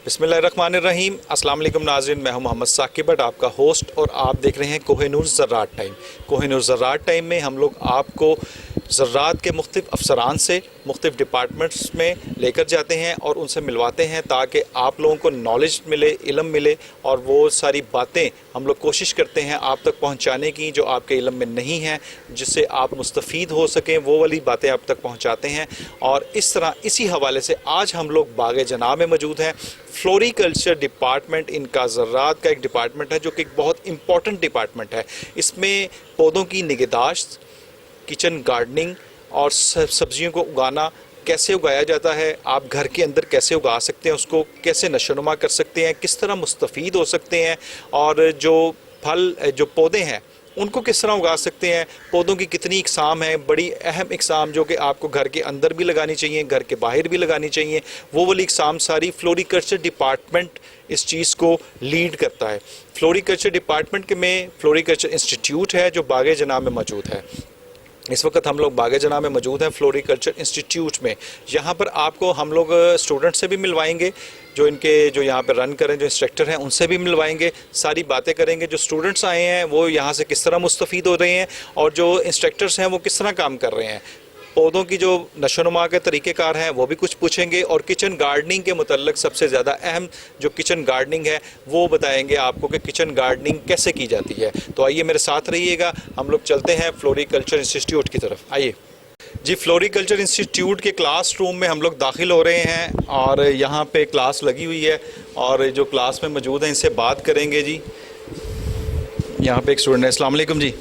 बिस्मिल्लाहिर्रहमानिर्रहीम। अस्सलाम वालेकुम नाज़रीन, मैं हूं मोहम्मद साकिब भट्ट, आपका होस्ट, और आप देख रहे हैं कोहिनूर ज़राअत टाइम। कोहिनूर ज़राअत टाइम में हम लोग आपको ज़राअत के मुख्तलिफ़ अफसरान से मुख्तलिफ़ डिपार्टमेंट्स में लेकर जाते हैं और उनसे मिलवाते हैं ताकि आप लोगों को नॉलेज मिले, इल्म मिले, और वो सारी बातें हम लोग कोशिश करते हैं आप तक पहुंचाने की जो आपके इल्म में नहीं हैं, जिससे आप मुस्तफ़ीद हो सकें, वो वाली बातें आप तक पहुंचाते हैं। और इस तरह इसी हवाले से आज हम लोग बाग़ जनाब में मौजूद हैं। फ्लोरिकल्चर डिपार्टमेंट इनका ज़राअत का एक डिपार्टमेंट है जो कि एक बहुत इम्पॉर्टेंट डिपार्टमेंट है। इसमें पौधों की निगहदाश्त, किचन गार्डनिंग और सब्जियों को उगाना, कैसे उगाया जाता है, आप घर के अंदर कैसे उगा सकते हैं, उसको कैसे नशोनुमा कर सकते हैं, किस तरह मुस्तफ़ीद हो सकते हैं, और जो फल जो पौधे हैं उनको किस तरह उगा सकते हैं, पौधों की कितनी इकसाम है, बड़ी अहम इकसाम जो कि आपको घर के अंदर भी लगानी चाहिए, घर के बाहर भी लगानी चाहिए, वो वाली इकसाम सारी फ्लोरिकल्चर डिपार्टमेंट इस चीज़ को लीड करता है। फ्लोरिकल्चर डिपार्टमेंट में फ्लोरिकल्चर इंस्टीट्यूट है जो बाग़ जनाब में मौजूद है। इस वक्त हम लोग बाग़ जनाब में मौजूद हैं फ्लोरिकल्चर इंस्टीट्यूट में। यहाँ पर आपको हम लोग स्टूडेंट से भी मिलवाएंगे, जो यहाँ पे रन करें, जो इंस्ट्रक्टर हैं उनसे भी मिलवाएंगे, सारी बातें करेंगे। जो स्टूडेंट्स आए हैं वो यहाँ से किस तरह मुस्तफ़ीद हो रहे हैं और जो इंस्ट्रक्टर्स हैं वो किस तरह काम कर रहे हैं, पौधों की जो नशोनुमा के तरीक़ेकार हैं वो भी कुछ पूछेंगे, और किचन गार्डनिंग के मुतल्लिक़ सबसे ज़्यादा अहम जो किचन गार्डनिंग है वो बताएंगे आपको कि किचन गार्डनिंग कैसे की जाती है। तो आइए मेरे साथ रहिएगा, हम लोग चलते हैं फ्लोरिकल्चर इंस्टीट्यूट की तरफ। आइए जी, फ्लोरिकल्चर इंस्टीट्यूट के क्लास रूम में हम लोग दाखिल हो रहे हैं और यहाँ पे क्लास लगी हुई है और जो क्लास में मौजूद हैं इनसे बात करेंगे। जी यहाँ पे एक स्टूडेंट है। अस्सलाम वालेकुम जी,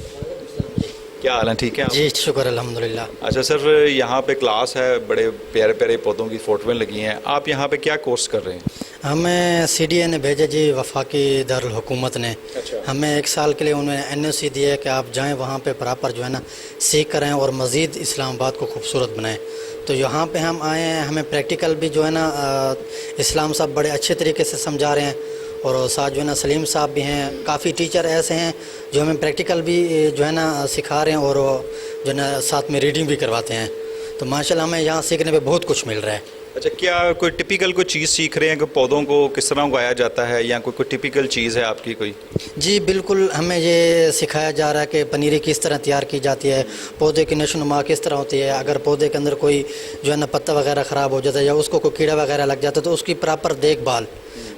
क्या हाल है? ठीक है जी, शुक्र अल्हम्दुलिल्लाह। अच्छा सर, यहाँ पे क्लास है, बड़े प्यारे प्यारे पौधों की फ़ोटोएँ लगी हैं, आप यहाँ पे क्या कोर्स कर रहे हैं? हमें CDA ने भेजा जी, वफाकी दारुल हुकूमत ने। अच्छा। हमें 1 साल के लिए उन्होंने NOC दिया है कि आप जाएं वहाँ पे प्रॉपर जो है ना सीख करें और मज़ीद इस्लामाबाद को खूबसूरत बनाएं। तो यहाँ पे हम आए हैं, हमें प्रैक्टिकल भी जो है ना इस्लाम साहब बड़े अच्छे तरीके से समझा रहे हैं, और साथ जो है ना सलीम साहब भी हैं। काफ़ी टीचर ऐसे हैं जो हमें प्रैक्टिकल भी जो है ना सिखा रहे हैं और जो है ना साथ में रीडिंग भी करवाते हैं। तो माशाल्लाह हमें यहाँ सीखने में बहुत कुछ मिल रहा है। अच्छा, क्या कोई टिपिकल कोई चीज़ सीख रहे हैं कि पौधों को किस तरह उगाया जाता है, या कोई टिपिकल चीज़ है आपकी कोई? जी बिल्कुल, हमें ये सिखाया जा रहा है कि पनीरी किस तरह तैयार की जाती है, पौधे की नशोनुमा किस तरह होती है, अगर पौधे के अंदर कोई जो है ना पत्ता वगैरह ख़राब हो जाता है या उसको कोई कीड़ा वगैरह लग जाता है तो उसकी प्रॉपर देखभाल,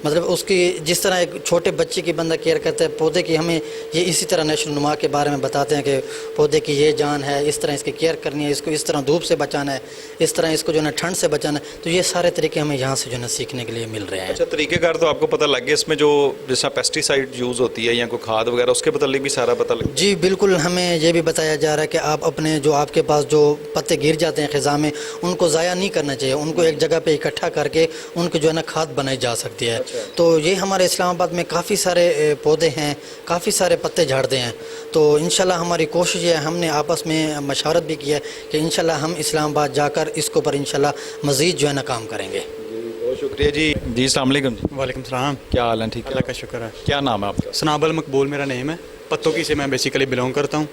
मतलब उसकी जिस तरह एक छोटे बच्चे की बंदा केयर करता है पौधे की, हमें ये इसी तरह नशोनुमा के बारे में बताते हैं कि पौधे की ये जान है, इस तरह इसकी केयर करनी है, इसको इस तरह धूप से बचाना है, इस तरह इसको जो है ना ठंड से बचाना है। तो ये सारे तरीके हमें यहाँ से जो है ना सीखने के लिए मिल रहे हैं। अच्छा, तरीक़ेकार तो आपको पता लग गया, इसमें जो जैसा पेस्टिसाइड यूज़ होती है या कोई खाद वगैरह, उसके मतलब भी सारा पता लग गया? जी बिल्कुल, हमें ये भी बताया जा रहा है कि आप अपने जो आपके पास जो पत्ते गिर जाते हैं ख़िज़ा में, उनको ज़ाया नहीं करना चाहिए, उनको एक जगह पे इकट्ठा करके उनकी जो है ना खाद बनाई जा सकती है। अच्छा। तो ये हमारे इस्लामाबाद में काफ़ी सारे पौधे हैं, काफ़ी सारे पत्ते झाड़ते हैं। तो इंशाल्लाह हमारी कोशिश है, हमने आपस में मशावरत भी किया है कि इंशाल्लाह हम इस्लामाबाद जाकर इसके ऊपर इंशाल्लाह मज़ीद जो है ना काम करेंगे। बहुत शुक्रिया जी। जी अस्सलाम वालेकुम जी। वालेकुम सलाम। क्या हाल है? ठीक है, अल्लाह का शुक्र है। क्या नाम है आपका? सनाबल मकबूल मेरा नेम है, पत्तों से मैं बेसिकली बिलोंग करता हूँ।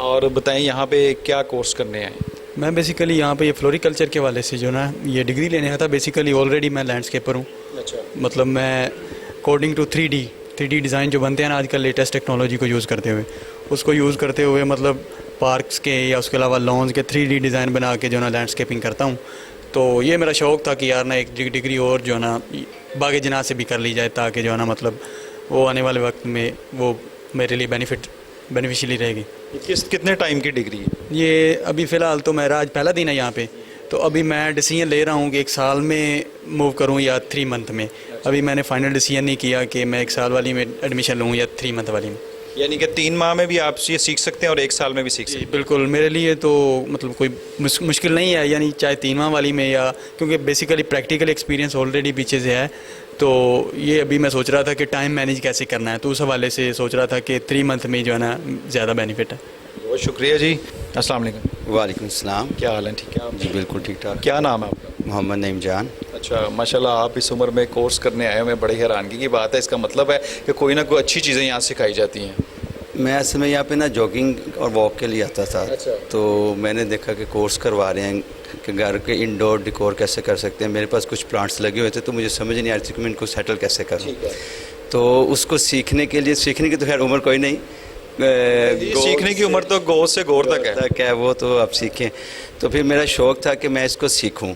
और बताएं यहाँ पे क्या कोर्स करने आए? मैं बेसिकली यहाँ पे ये फ्लोरिकल्चर के वाले से जो ना ये डिग्री लेने आया था। बेसिकली ऑलरेडी मैं लैंडस्केपर हूँ। अच्छा। मतलब मैं अकॉर्डिंग टू 3D डिज़ाइन जो बनते हैं ना आजकल लेटेस्ट टेक्नोलॉजी को यूज़ करते हुए, उसको यूज़ करते हुए मतलब पार्क्स के या उसके अलावा लॉन्स के 3D डिज़ाइन बना के जो ना लैंडस्केपिंग करता हूँ। तो ये मेरा शौक़ था कि यार ना एक डिग्री और जो है ना बाग़ जनाब से भी कर ली जाए, ताकि जो है ना मतलब वो आने वाले वक्त में वो मेरे लिए बेनिफिशियली रहेगी। कितने टाइम की डिग्री है ये? अभी फ़िलहाल तो मेरा आज पहला दिन है यहाँ पे, तो अभी मैं डिसीजन ले रहा हूँ कि 1 साल में मूव करूँ या 3 मंथ में। अभी मैंने फाइनल डिसीजन नहीं किया कि मैं 1 साल वाली में एडमिशन लूँ या 3 मंथ वाली में। यानी कि 3 माह में भी आप ये सीख सकते हैं और 1 साल में भी सीख सकते हैं? बिल्कुल, मेरे लिए तो मतलब कोई मुश्किल नहीं है, यानी चाहे 3 माह वाली में या, क्योंकि बेसिकली प्रैक्टिकल एक्सपीरियंस ऑलरेडी पीछे से है। तो ये अभी मैं सोच रहा था कि टाइम मैनेज कैसे करना है, तो उस हवाले से सोच रहा था कि 3 मंथ में जो है ना ज़्यादा बेनिफिट है। बहुत शुक्रिया जी। अस्सलाम वालेकुम। वालेकुम सलाम। क्या हाल है? ठीक है आप? जी बिल्कुल ठीक ठाक। क्या नाम है आपका? मोहम्मद नईम जान। अच्छा, माशाल्लाह आप इस उम्र में कोर्स करने आए हुए, बड़ी हैरानगी की बात है। इसका मतलब है कि कोई ना कोई अच्छी चीज़ें यहाँ सिखाई जाती हैं। मैं असल में यहाँ पे ना जॉगिंग और वॉक के लिए आता था। अच्छा। तो मैंने देखा कि कोर्स करवा रहे हैं कि घर के इंडोर डिकोर कैसे कर सकते हैं। मेरे पास कुछ प्लांट्स लगे हुए थे तो मुझे समझ नहीं आ रही थी कि मैं इनको सेटल कैसे करूँ। तो उसको सीखने के लिए, सीखने की तो खैर उम्र कोई नहीं, सीखने की उम्र तो गौ से गौर तक है। वो तो आप सीखें। तो फिर मेरा शौक़ था कि मैं इसको सीखूं।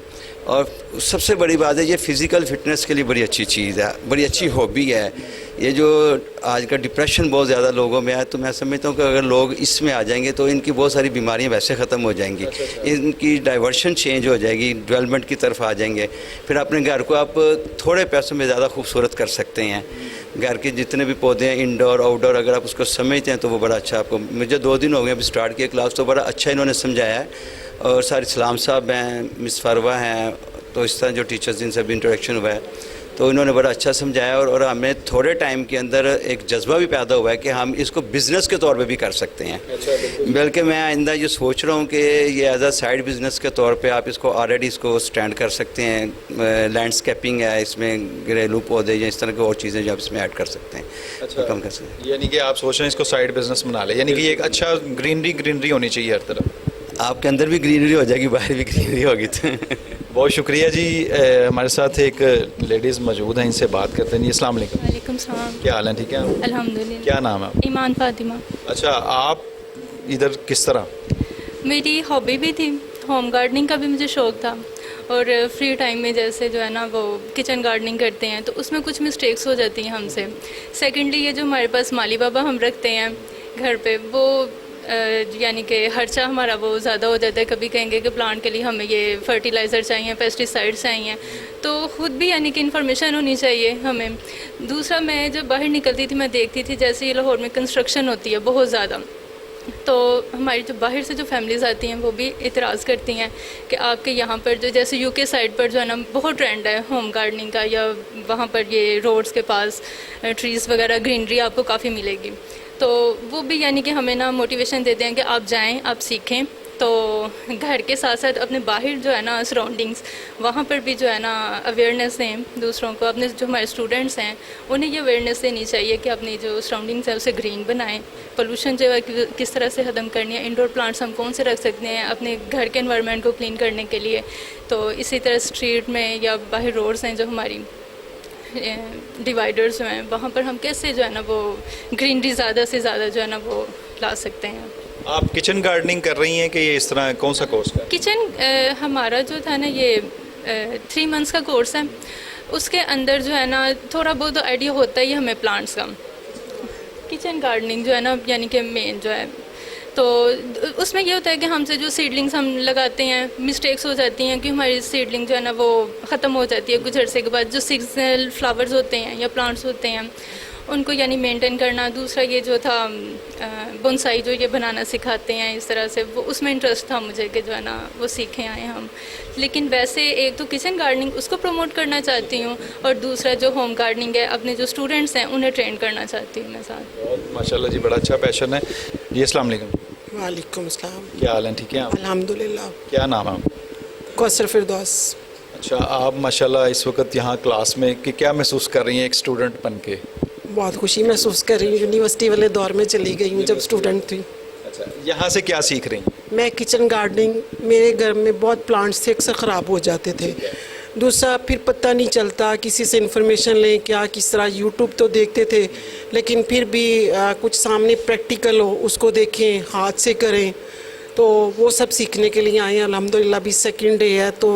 और सबसे बड़ी बात है, ये फ़िज़िकल फ़िटनेस के लिए बड़ी अच्छी चीज़ है, बड़ी अच्छी हॉबी है। ये जो आज का डिप्रेशन बहुत ज़्यादा लोगों में है, तो मैं समझता हूँ कि अगर लोग इसमें आ जाएंगे तो इनकी बहुत सारी बीमारियाँ वैसे ख़त्म हो जाएंगी। इनकी डाइवर्शन चेंज हो जाएगी, डेवलपमेंट की तरफ आ जाएंगे। फिर अपने घर को आप थोड़े पैसों में ज़्यादा खूबसूरत कर सकते हैं। घर के जितने भी पौधे हैं, इंडोर आउटडोर, अगर आप उसको समझते हैं तो वो बड़ा अच्छा आपको। मुझे 2 दिन हो गए अभी स्टार्ट किया क्लास, तो बड़ा अच्छा इन्होंने समझाया है। और सारे सलाम साहब हैं, मिस फरवा हैं, तो इस तरह जो टीचर्स जिनसे भी इंटरेक्शन हुआ है, तो इन्होंने बड़ा अच्छा समझाया। और हमें थोड़े टाइम के अंदर एक जज्बा भी पैदा हुआ है कि हम इसको बिज़नेस के तौर पे भी कर सकते हैं। बल्कि मैं आइंदा ये सोच रहा हूँ कि ये एज अ साइड बिज़नेस के तौर पे आप इसको ऑलरेडी इसको स्टैंड कर सकते हैं। लैंडस्केपिंग है, इसमें घरेलू पौधे या इस तरह की और चीज़ें जो आप इसमें ऐड कर सकते हैं, कम कर सकते हैं। यानी कि आप सोच रहे हैं इसको साइड बिजनेस बना ले, यानी कि एक अच्छा ग्रीनरी होनी चाहिए हर तरफ। आपके अंदर भी ग्रीनरी हो जाएगी, बाहर भी ग्रीनरी होगी। तो बहुत शुक्रिया जी। हमारे साथ एक लेडीज़ मौजूद हैं, इनसे बात करते हैं जी। अस्सलाम वालेकुम। वालेकुम सलाम। क्या हाल है? ठीक है, अल्हम्दुलिल्लाह। क्या नाम है? ईमान फातिमा। अच्छा, आप इधर किस तरह? मेरी हॉबी भी थी, होम गार्डनिंग का भी मुझे शौक़ था। और फ्री टाइम में जैसे जो है ना वो किचन गार्डनिंग करते हैं तो उसमें कुछ मिस्टेक्स हो जाती हैं हमसे। सेकेंडली, ये जो हमारे पास माली बाबा हम रखते हैं घर पे, वो यानी कि खर्चा हमारा वो ज़्यादा हो जाता है। कभी कहेंगे कि प्लांट के लिए हमें ये फर्टिलाइज़र चाहिए, पेस्टिसाइड्स चाहिए, तो ख़ुद भी यानी कि इन्फॉर्मेशन होनी चाहिए हमें। दूसरा, मैं जब बाहर निकलती थी मैं देखती थी जैसे ये लाहौर में कंस्ट्रक्शन होती है बहुत ज़्यादा, तो हमारी जो बाहर से जो फैमिलीज़ आती हैं वो भी इतराज़ करती हैं कि आपके यहाँ पर जो जैसे यूके साइड पर जो है ना बहुत ट्रेंड है होम गार्डनिंग का, या वहाँ पर ये रोड्स के पास ट्रीज़ वगैरह ग्रीनरी आपको काफ़ी मिलेगी। तो वो भी यानी कि हमें ना मोटिवेशन देते हैं कि आप जाएं, आप सीखें। तो घर के साथ साथ अपने बाहर जो है ना सराउंडिंग्स, वहाँ पर भी जो है ना अवेयरनेस दें दूसरों को। अपने जो हमारे स्टूडेंट्स हैं उन्हें ये अवेयरनेस देनी चाहिए कि अपनी जो सराउंडिंग्स है उसे ग्रीन बनाएं। पोल्यूशन जो है किस तरह से ख़त्म करनी है, इंडोर प्लांट्स हम कौन से रख सकते हैं अपने घर के एनवायरनमेंट को क्लीन करने के लिए। तो इसी तरह स्ट्रीट में या बाहर रोड्स हैं जो हमारी डिवाइडर्स जो हैं, वहाँ पर हम कैसे जो है ना वो ग्रीनरी ज़्यादा से ज़्यादा जो है ना वो ला सकते हैं। आप किचन गार्डनिंग कर रही हैं कि ये इस तरह कौन सा कोर्स का? किचन हमारा जो था ना ये 3 मंथ्स का कोर्स है। उसके अंदर जो है ना थोड़ा बहुत आइडिया होता ही हमें प्लांट्स का। किचन गार्डनिंग जो है ना यानी कि मेन जो है, तो उसमें ये होता है कि हमसे जो सीडलिंग्स हम लगाते हैं मिस्टेक्स हो जाती हैं कि हमारी सीडलिंग जो है ना वो ख़त्म हो जाती है कुछ अर्से के बाद। जो सीजनल फ्लावर्स होते हैं या प्लांट्स होते हैं उनको यानी मेंटेन करना। दूसरा, ये जो था बोनसाई जो ये बनाना सिखाते हैं इस तरह से, वो उसमें इंटरेस्ट था मुझे कि जो है ना वो सीखे आए हम। लेकिन वैसे एक तो किचन गार्डनिंग उसको प्रमोट करना चाहती हूँ, और दूसरा जो होम गार्डनिंग है अपने जो स्टूडेंट्स हैं उन्हें ट्रेन करना चाहती हूँ मैं साथ। माशाल्लाह जी, बड़ा अच्छा पैशन है जी। अस्सलाम वालेकुम। वालेकुम अस्सलाम। क्या हाल है? ठीक है, अल्हम्दुलिल्लाह। क्या नाम है? कौसर फिरदौस। अच्छा, आप माशाल्लाह इस वक्त यहाँ क्लास में कि क्या महसूस कर रही हैं एक स्टूडेंट बन के? बहुत खुशी महसूस कर रही हूँ। यूनिवर्सिटी वाले दौर में चली गई हूँ जब स्टूडेंट थी। अच्छा, यहाँ से क्या सीख रही हैं? मैं किचन गार्डनिंग, मेरे घर में बहुत प्लांट्स थे, अक्सर ख़राब हो जाते थे। दूसरा, फिर पता नहीं चलता किसी से इन्फॉर्मेशन लें क्या किस तरह। यूट्यूब तो देखते थे लेकिन फिर भी कुछ सामने प्रैक्टिकल हो उसको देखें, हाथ से करें, तो वो सब सीखने के लिए आए हैं। अल्हम्दुलिल्लाह अभी 2nd डे है तो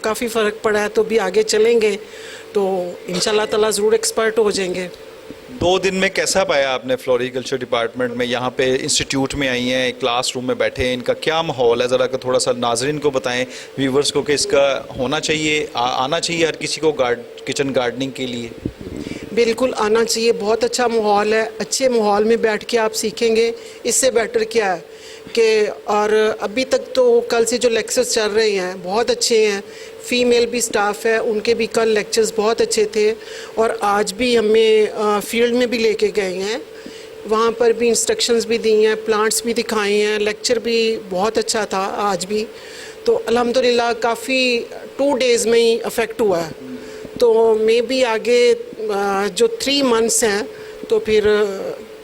काफ़ी फ़र्क पड़ा है, तो भी आगे चलेंगे तो इंशाल्लाह ताला ज़रूर एक्सपर्ट हो जाएंगे। 2 दिन में कैसा पाया आपने फ्लोरिकल्चर डिपार्टमेंट में? यहाँ पे इंस्टीट्यूट में आई हैं, क्लासरूम में बैठे हैं, इनका क्या माहौल है? ज़रा थोड़ा सा नाजरीन को बताएं, व्यूवर्स को, कि इसका होना चाहिए, आना चाहिए हर किसी को किचन गार्डनिंग के लिए। बिल्कुल आना चाहिए, बहुत अच्छा माहौल है। अच्छे माहौल में बैठ के आप सीखेंगे, इससे बेटर क्या है कि। और अभी तक तो कल से जो लेक्चर्स चल रहे हैं बहुत अच्छे हैं। फ़ीमेल भी स्टाफ है, उनके भी कल लेक्चर्स बहुत अच्छे थे, और आज भी हमें फील्ड में भी लेके गए हैं, वहाँ पर भी इंस्ट्रक्शंस भी दी हैं, प्लांट्स भी दिखाए हैं, लेक्चर भी बहुत अच्छा था आज भी। तो अल्हम्दुलिल्लाह काफ़ी 2 डेज़ में ही अफेक्ट हुआ है। तो मे भी आगे जो 3 मंथ्स हैं तो फिर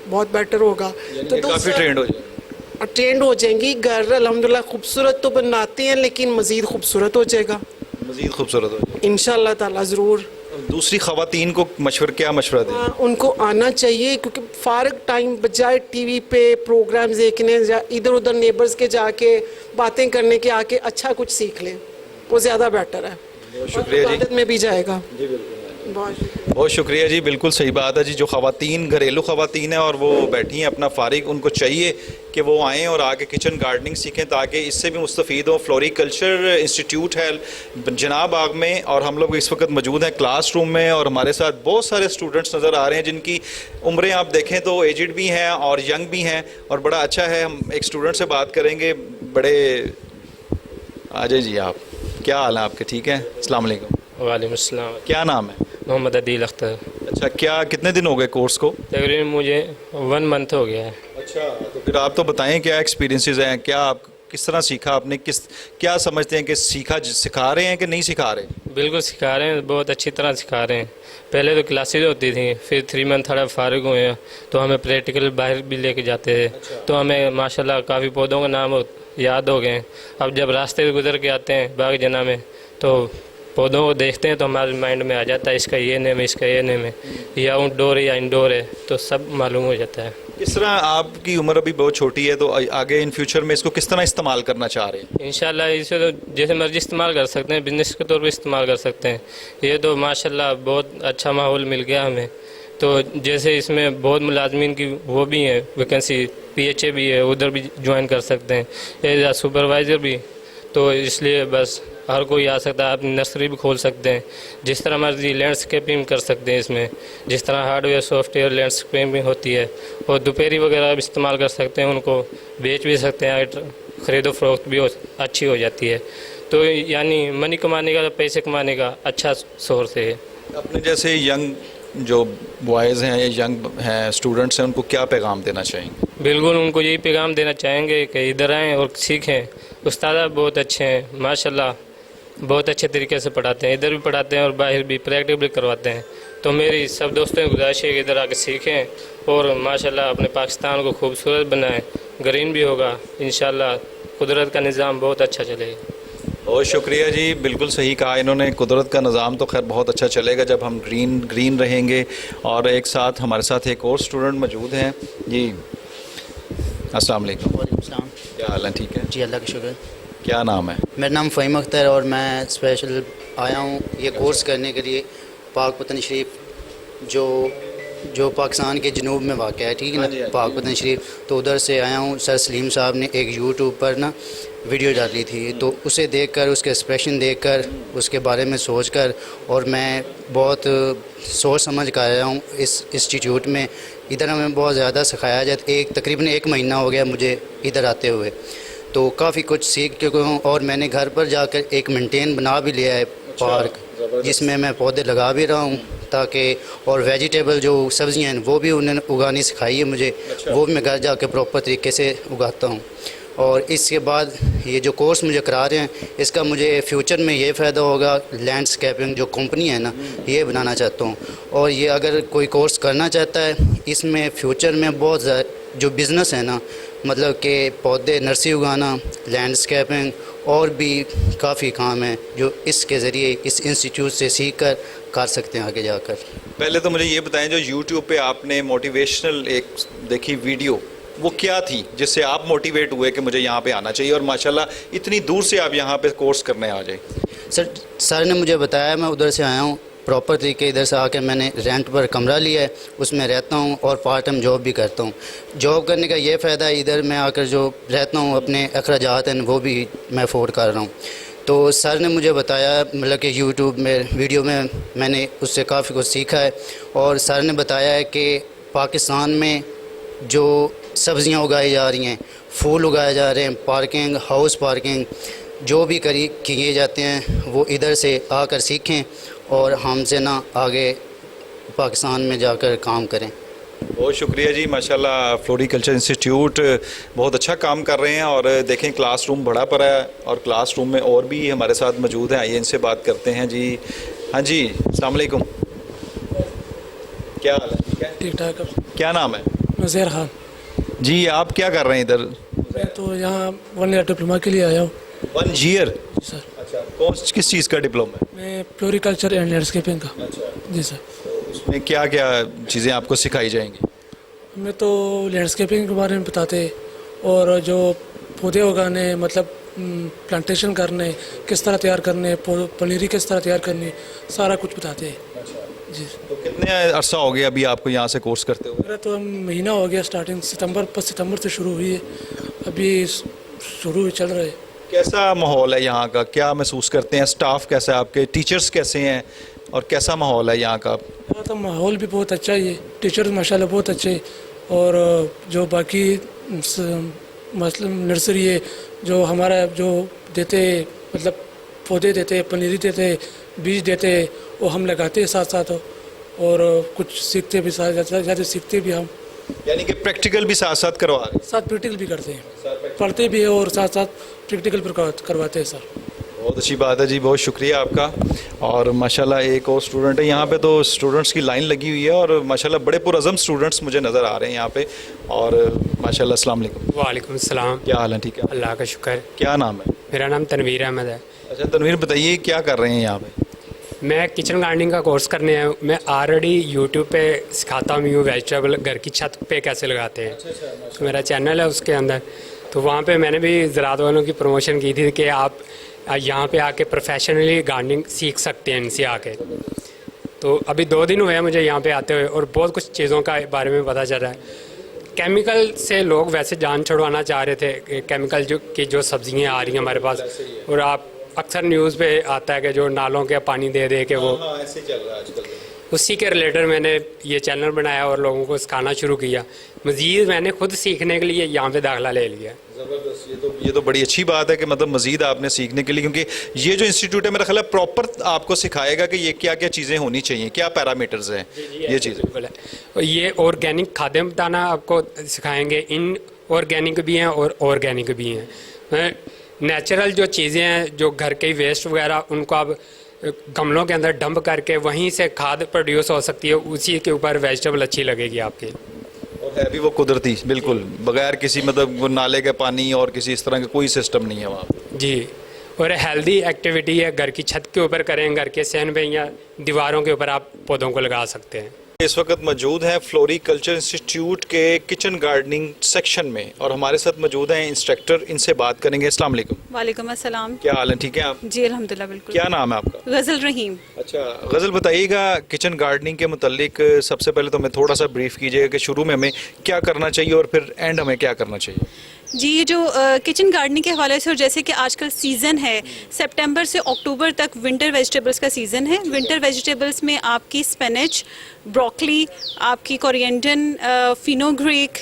बहुत बेटर होगा। तो काफ़ी ट्रेंड हो जाए। ट्रेंड हो जाएंगी। घर अल्हम्दुलिल्लाह खूबसूरत तो बनाते हैं लेकिन मज़ीद खूबसूरत हो जाएगा मज़ीद खूबसूरत हो जाए। इंशाल्लाह ताला ज़रूर। दूसरी ख़वातीन को क्या मशवरा दें? उनको आना चाहिए क्योंकि फ़ारग टाइम बजाय टीवी पे प्रोग्राम्स देखने या इधर उधर नेबर्स के जाके बातें करने के आके अच्छा कुछ सीख लें, वो ज़्यादा बेटर है। शुक्रिया जी। इबादत में भी जाएगा। बहुत शुक्रिया जी, बिल्कुल सही बात है जी। जो ख़वातीन घरेलू ख़वातीन हैं और वो बैठी हैं अपना फ़ारिग, उनको चाहिए कि वो आएँ और आके किचन गार्डनिंग सीखें ताकि इससे भी मुस्तफ़ीद हों। फ्लोरिकल्चर इंस्टीट्यूट है जनाब बाग में और हम लोग इस वक्त मौजूद हैं क्लास रूम में और हमारे साथ बहुत सारे स्टूडेंट्स नज़र आ रहे हैं जिनकी उम्रें आप देखें तो एजड भी हैं और यंग भी हैं और बड़ा अच्छा है। हम एक स्टूडेंट से बात करेंगे। बड़े आ जाइए जी, आप क्या हाल है आपके? ठीक है, अस्सलाम वालेकुम। वालेकुम अस्सलाम। क्या नाम है? मोहम्मद अदील अख्तर। अच्छा, क्या कितने दिन हो गए कोर्स को? तकरीबन मुझे 1 मंथ हो गया है। अच्छा, तो फिर आप तो बताएं क्या एक्सपीरियंसेस हैं, क्या आप किस तरह सीखा आपने, क्या समझते हैं कि सिखा रहे हैं कि नहीं सिखा रहे? बिल्कुल सिखा रहे हैं, बहुत अच्छी तरह सिखा रहे हैं। पहले तो क्लासेज होती थी, फिर 3 मंथ थोड़ा फारिग हुए हैं तो हमें प्रैक्टिकल बाहर भी लेके जाते थे। तो हमें माशाल्लाह काफ़ी पौधों का नाम याद हो गए। अब जब रास्ते से गुजर के आते हैं बाग जना में तो पौधों को देखते हैं तो हमारे माइंड में आ जाता है इसका ये नेम है, इसका ये नेम है, या आउटडोर है या इंडोर है, तो सब मालूम हो जाता है। किस तरह, आपकी उम्र अभी बहुत छोटी है तो आगे इन फ्यूचर में इसको किस तरह इस्तेमाल करना चाह रहे हैं? इंशाल्लाह इसे तो जैसे मर्जी इस्तेमाल कर सकते हैं, बिज़नेस के तौर पे इस्तेमाल कर सकते हैं। ये तो माशाल्लाह बहुत अच्छा माहौल मिल गया हमें। तो जैसे इसमें बहुत मुलाजमीन की वो भी है वैकेंसी, PHA भी है, उधर भी ज्वाइन कर सकते हैं एज आ सुपरवाइज़र भी। तो इसलिए बस हर कोई आ सकता है। आप नर्सरी भी खोल सकते हैं, जिस तरह मर्जी लैंडस्केपिंग कर सकते हैं इसमें, जिस तरह हार्डवेयर सॉफ्टवेयर लैंडस्केपिंग होती है। और दोपहरी वगैरह भी इस्तेमाल कर सकते हैं, उनको बेच भी सकते हैं, ख़रीदो फरोख्त भी अच्छी हो जाती है। तो यानी मनी कमाने का, पैसे कमाने का अच्छा सोर्स है। अपने जैसे यंग जो बॉयज़ हैं या यंग हैं स्टूडेंट्स हैं, उनको क्या पैगाम देना चाहेंगे? बिल्कुल उनको यही पैगाम देना चाहेंगे कि इधर आएँ और सीखें। उस्ताद बहुत अच्छे हैं माशाल्लाह, बहुत अच्छे तरीके से पढ़ाते हैं, इधर भी पढ़ाते हैं और बाहर भी प्रैक्टिस भी करवाते हैं। तो मेरी सब दोस्तों की गुजारिश है कि इधर आके सीखें और माशाल्लाह अपने पाकिस्तान को खूबसूरत बनाएं, ग्रीन भी होगा इंशाल्लाह, कुदरत का निज़ाम बहुत अच्छा चलेगा। बहुत शुक्रिया जी, बिल्कुल सही कहा इन्होंने। कुदरत का निज़ाम तो खैर बहुत अच्छा चलेगा जब हम ग्रीन रहेंगे। और एक साथ हमारे साथ एक और स्टूडेंट मौजूद हैं जी। अस्सलाम वालेकुम। वालेकुम सलाम। क्या हाल है? ठीक है जी, अल्लाह का शुक्र। क्या नाम है? मेरा नाम फ़हीम अख्तर है और मैं स्पेशल आया हूँ ये कोर्स करने के लिए पाक पतन शरीफ जो पाकिस्तान के जनूब में वाक़ है, ठीक है ना, पाक पतन शरीफ। तो उधर से आया हूँ। सर सलीम साहब ने एक यूट्यूब पर ना वीडियो डाली थी, तो उसे देखकर, उसके एक्सप्रेशन देखकर, उसके बारे में सोचकर और मैं बहुत सोच समझ कर आया हूँ इस इंस्टीट्यूट में। इधर हमें बहुत ज़्यादा सिखाया जाता। तकरीबन 1 महीना हो गया मुझे इधर आते हुए, तो काफ़ी कुछ सीख चुका हूँ। और मैंने घर पर जाकर एक मेंटेन बना भी लिया है पार्क, जिसमें मैं पौधे लगा भी रहा हूँ ताकि, और वेजिटेबल जो सब्जियाँ हैं वो भी उन्होंने उगानी सिखाई है मुझे। वो भी मैं घर जाकर प्रॉपर तरीके से उगाता हूँ। और इसके बाद ये जो कोर्स मुझे करा रहे हैं, इसका मुझे फ्यूचर में ये फ़ायदा होगा। लैंडस्केपिंग जो कंपनी है ना, ये बनाना चाहता हूँ। और ये अगर कोई कोर्स करना चाहता है, इसमें फ्यूचर में बहुत जो बिज़नेस है ना, मतलब कि पौधे नर्सरी उगाना, लैंडस्केपिंग और भी काफ़ी काम है जो इसके ज़रिए इस इंस्टीट्यूट से सीख कर सकते हैं आगे जाकर। पहले तो मुझे ये बताएं, जो यूट्यूब पे आपने मोटिवेशनल एक देखी वीडियो, वो क्या थी जिससे आप मोटिवेट हुए कि मुझे यहाँ पे आना चाहिए और माशाल्लाह इतनी दूर से आप यहाँ पे कोर्स करने आ जाए? सर ने मुझे बताया, मैं उधर से आया हूँ प्रॉपर तरीके। इधर से आकर मैंने रेंट पर कमरा लिया है, उसमें रहता हूँ और पार्ट टाइम जॉब भी करता हूँ। जॉब करने का ये फ़ायदा है, इधर मैं आकर जो रहता हूँ अपने अखराजात हैं वो भी मैं अफोर्ड कर रहा हूँ। तो सर ने मुझे बताया, मतलब कि यूट्यूब में वीडियो में मैंने उससे काफ़ी कुछ सीखा है। और सर ने बताया है कि पाकिस्तान में जो सब्ज़ियाँ उगाई जा रही हैं, फूल उगाए जा रहे हैं, पार्किंग, हाउस पार्किंग जो भी किए जाते हैं, वो इधर से आकर सीखें और हमसे ना आगे पाकिस्तान में जाकर काम करें। बहुत शुक्रिया जी, माशाल्लाह फ्लोरिकल्चर इंस्टीट्यूट बहुत अच्छा काम कर रहे हैं। और देखें क्लासरूम बड़ा पड़ा है और क्लासरूम में और भी हमारे साथ मौजूद हैं, आइए इनसे बात करते हैं जी। हाँ जी, अस्सलाम वालेकुम। क्या हाल है? ठीक है, ठीक ठाक। क्या नाम है? नज़ीर खान। जी, आप क्या कर रहे हैं इधर? मैं तो यहाँ 1 ईयर डिप्लोमा के लिए आया हूँ 1 ईयर? सर। अच्छा, किस चीज़ का डिप्लोमा है? मैं फ्लोरिकल्चर एंड लैंडस्केपिंग का। जी सर। उसमें क्या क्या चीज़ें आपको सिखाई जाएंगी? हमें तो लैंडस्केपिंग के बारे में बताते और जो पौधे उगाने मतलब प्लांटेशन करने किस तरह तैयार करने, पनीरी किस तरह तैयार करनी, सारा कुछ बताते हैं। जी। तो कितने अरसा हो गया अभी आपको यहाँ से कोर्स करते हुए? मेरा तो महीना हो गया, स्टार्टिंग सितंबर से शुरू हुई है, अभी शुरू चल रहा है। कैसा माहौल है यहाँ का, क्या महसूस करते हैं? स्टाफ कैसा है आपके, टीचर्स कैसे हैं और कैसा माहौल है यहाँ का? यहाँ तो माहौल भी बहुत अच्छा ही है, टीचर्स माशाल्लाह बहुत अच्छे, और जो बाकी मतलब नर्सरी है जो हमारा जो देते मतलब पौधे देते, पनीरी देते, बीज देते, वो हम लगाते हैं साथ साथ, और कुछ सीखते भी साथ ज़्यादा सीखते भी हम, यानी कि प्रैक्टिकल भी साथ साथ करवा रहे हैं? साथ प्रैक्टिकल भी करते हैं, पढ़ते भी है और साथ साथ प्रैक्टिकल करवाते हैं सर। बहुत अच्छी बात है जी, बहुत शुक्रिया आपका। और माशाल्लाह एक और स्टूडेंट है यहाँ पे, तो स्टूडेंट्स की लाइन लगी हुई है और माशाल्लाह बड़े पुरअज़म स्टूडेंट्स मुझे नज़र आ रहे हैं यहाँ पे। और माशाल्लाह अस्सलाम वालेकुम। वालेकुम सलाम। क्या हाल है? ठीक है, अल्लाह का शुक्र। क्या नाम है? मेरा नाम तनवीर अहमद है। अच्छा तनवीर, बताइए क्या कर रहे हैं यहाँ पे? मैं किचन गार्डनिंग का कोर्स करने आया हूँ। मैं ऑलरेडी यूट्यूब पे सिखाता हूँ वेजिटेबल घर की छत पे कैसे लगाते हैं। तो मेरा चैनल है उसके अंदर, तो वहाँ पे मैंने भी ज़राअत वालों की प्रमोशन की थी कि आप यहाँ पे आके प्रोफेशनली गार्डनिंग सीख सकते हैं इनसे आके। तो अभी 2 दिन हुए हैं मुझे यहाँ पे आते हुए, और बहुत कुछ चीज़ों का बारे में पता चल रहा है। केमिकल से लोग वैसे जान छुड़वाना चाह रहे थे, केमिकल जो सब्जियाँ आ रही हैं हमारे पास, और आप अक्सर न्यूज़ पे आता है कि जो नालों के पानी दे दे के वो ऐसे चल रहा है आजकल। उसी के रिलेटेड मैंने ये चैनल बनाया और लोगों को सिखाना शुरू किया। मज़ीद मैंने खुद सीखने के लिए यहाँ पे दाखिला ले लिया। ज़बरदस्त, ये तो बड़ी अच्छी बात है कि मतलब मज़ीद आपने सीखने के लिए, क्योंकि ये जो इंस्टीट्यूट है मेरा ख्याल है प्रॉपर आपको सिखाएगा कि ये क्या क्या चीज़ें होनी चाहिए, क्या पैरामीटर्स हैं ये चीज़ें। बिल्कुल है। ये ऑर्गेनिक खाद्य बताना आपको सिखाएंगे, इन ऑर्गेनिक भी हैं और ऑर्गेनिक भी हैं। नेचुरल जो चीज़ें हैं, जो घर के वेस्ट वगैरह, उनको आप गमलों के अंदर डंप करके वहीं से खाद प्रोड्यूस हो सकती है, उसी के ऊपर वेजिटेबल अच्छी लगेगी आपकी। और है भी वो कुदरती, बिल्कुल बगैर किसी मतलब वो नाले के पानी और किसी इस तरह का कोई सिस्टम नहीं है वहाँ जी। और हेल्दी एक्टिविटी है, घर की छत के ऊपर करें, घर के सहन पे या दीवारों के ऊपर आप पौधों को लगा सकते हैं। इस वक्त मौजूद हैं फ्लोरिकल्चर इंस्टीट्यूट के किचन गार्डनिंग सेक्शन में, और हमारे साथ मौजूद हैं इंस्ट्रक्टर, इनसे बात करेंगे। अस्सलाम वालेकुम। वालेकुम अस्सलाम। क्या हाल है? ठीक है आप? जी अल्हम्दुलिल्लाह बिल्कुल। क्या नाम है आपका? गज़ल रहीम। अच्छा गज़ल, बताइएगा किचन गार्डनिंग के मुतालिक सबसे पहले तो हमें थोड़ा सा ब्रीफ कीजिएगा कि शुरू में हमें क्या करना चाहिए और फिर एंड हमें क्या करना चाहिए। जी, ये जो किचन गार्डनिंग के हवाले से, और जैसे कि आजकल सीज़न है, सितंबर से अक्टूबर तक विंटर वेजिटेबल्स का सीज़न है। विंटर वेजिटेबल्स में आपकी स्पिनच, ब्रोकली, आपकी कोरिएंडर, फिनोग्रीक,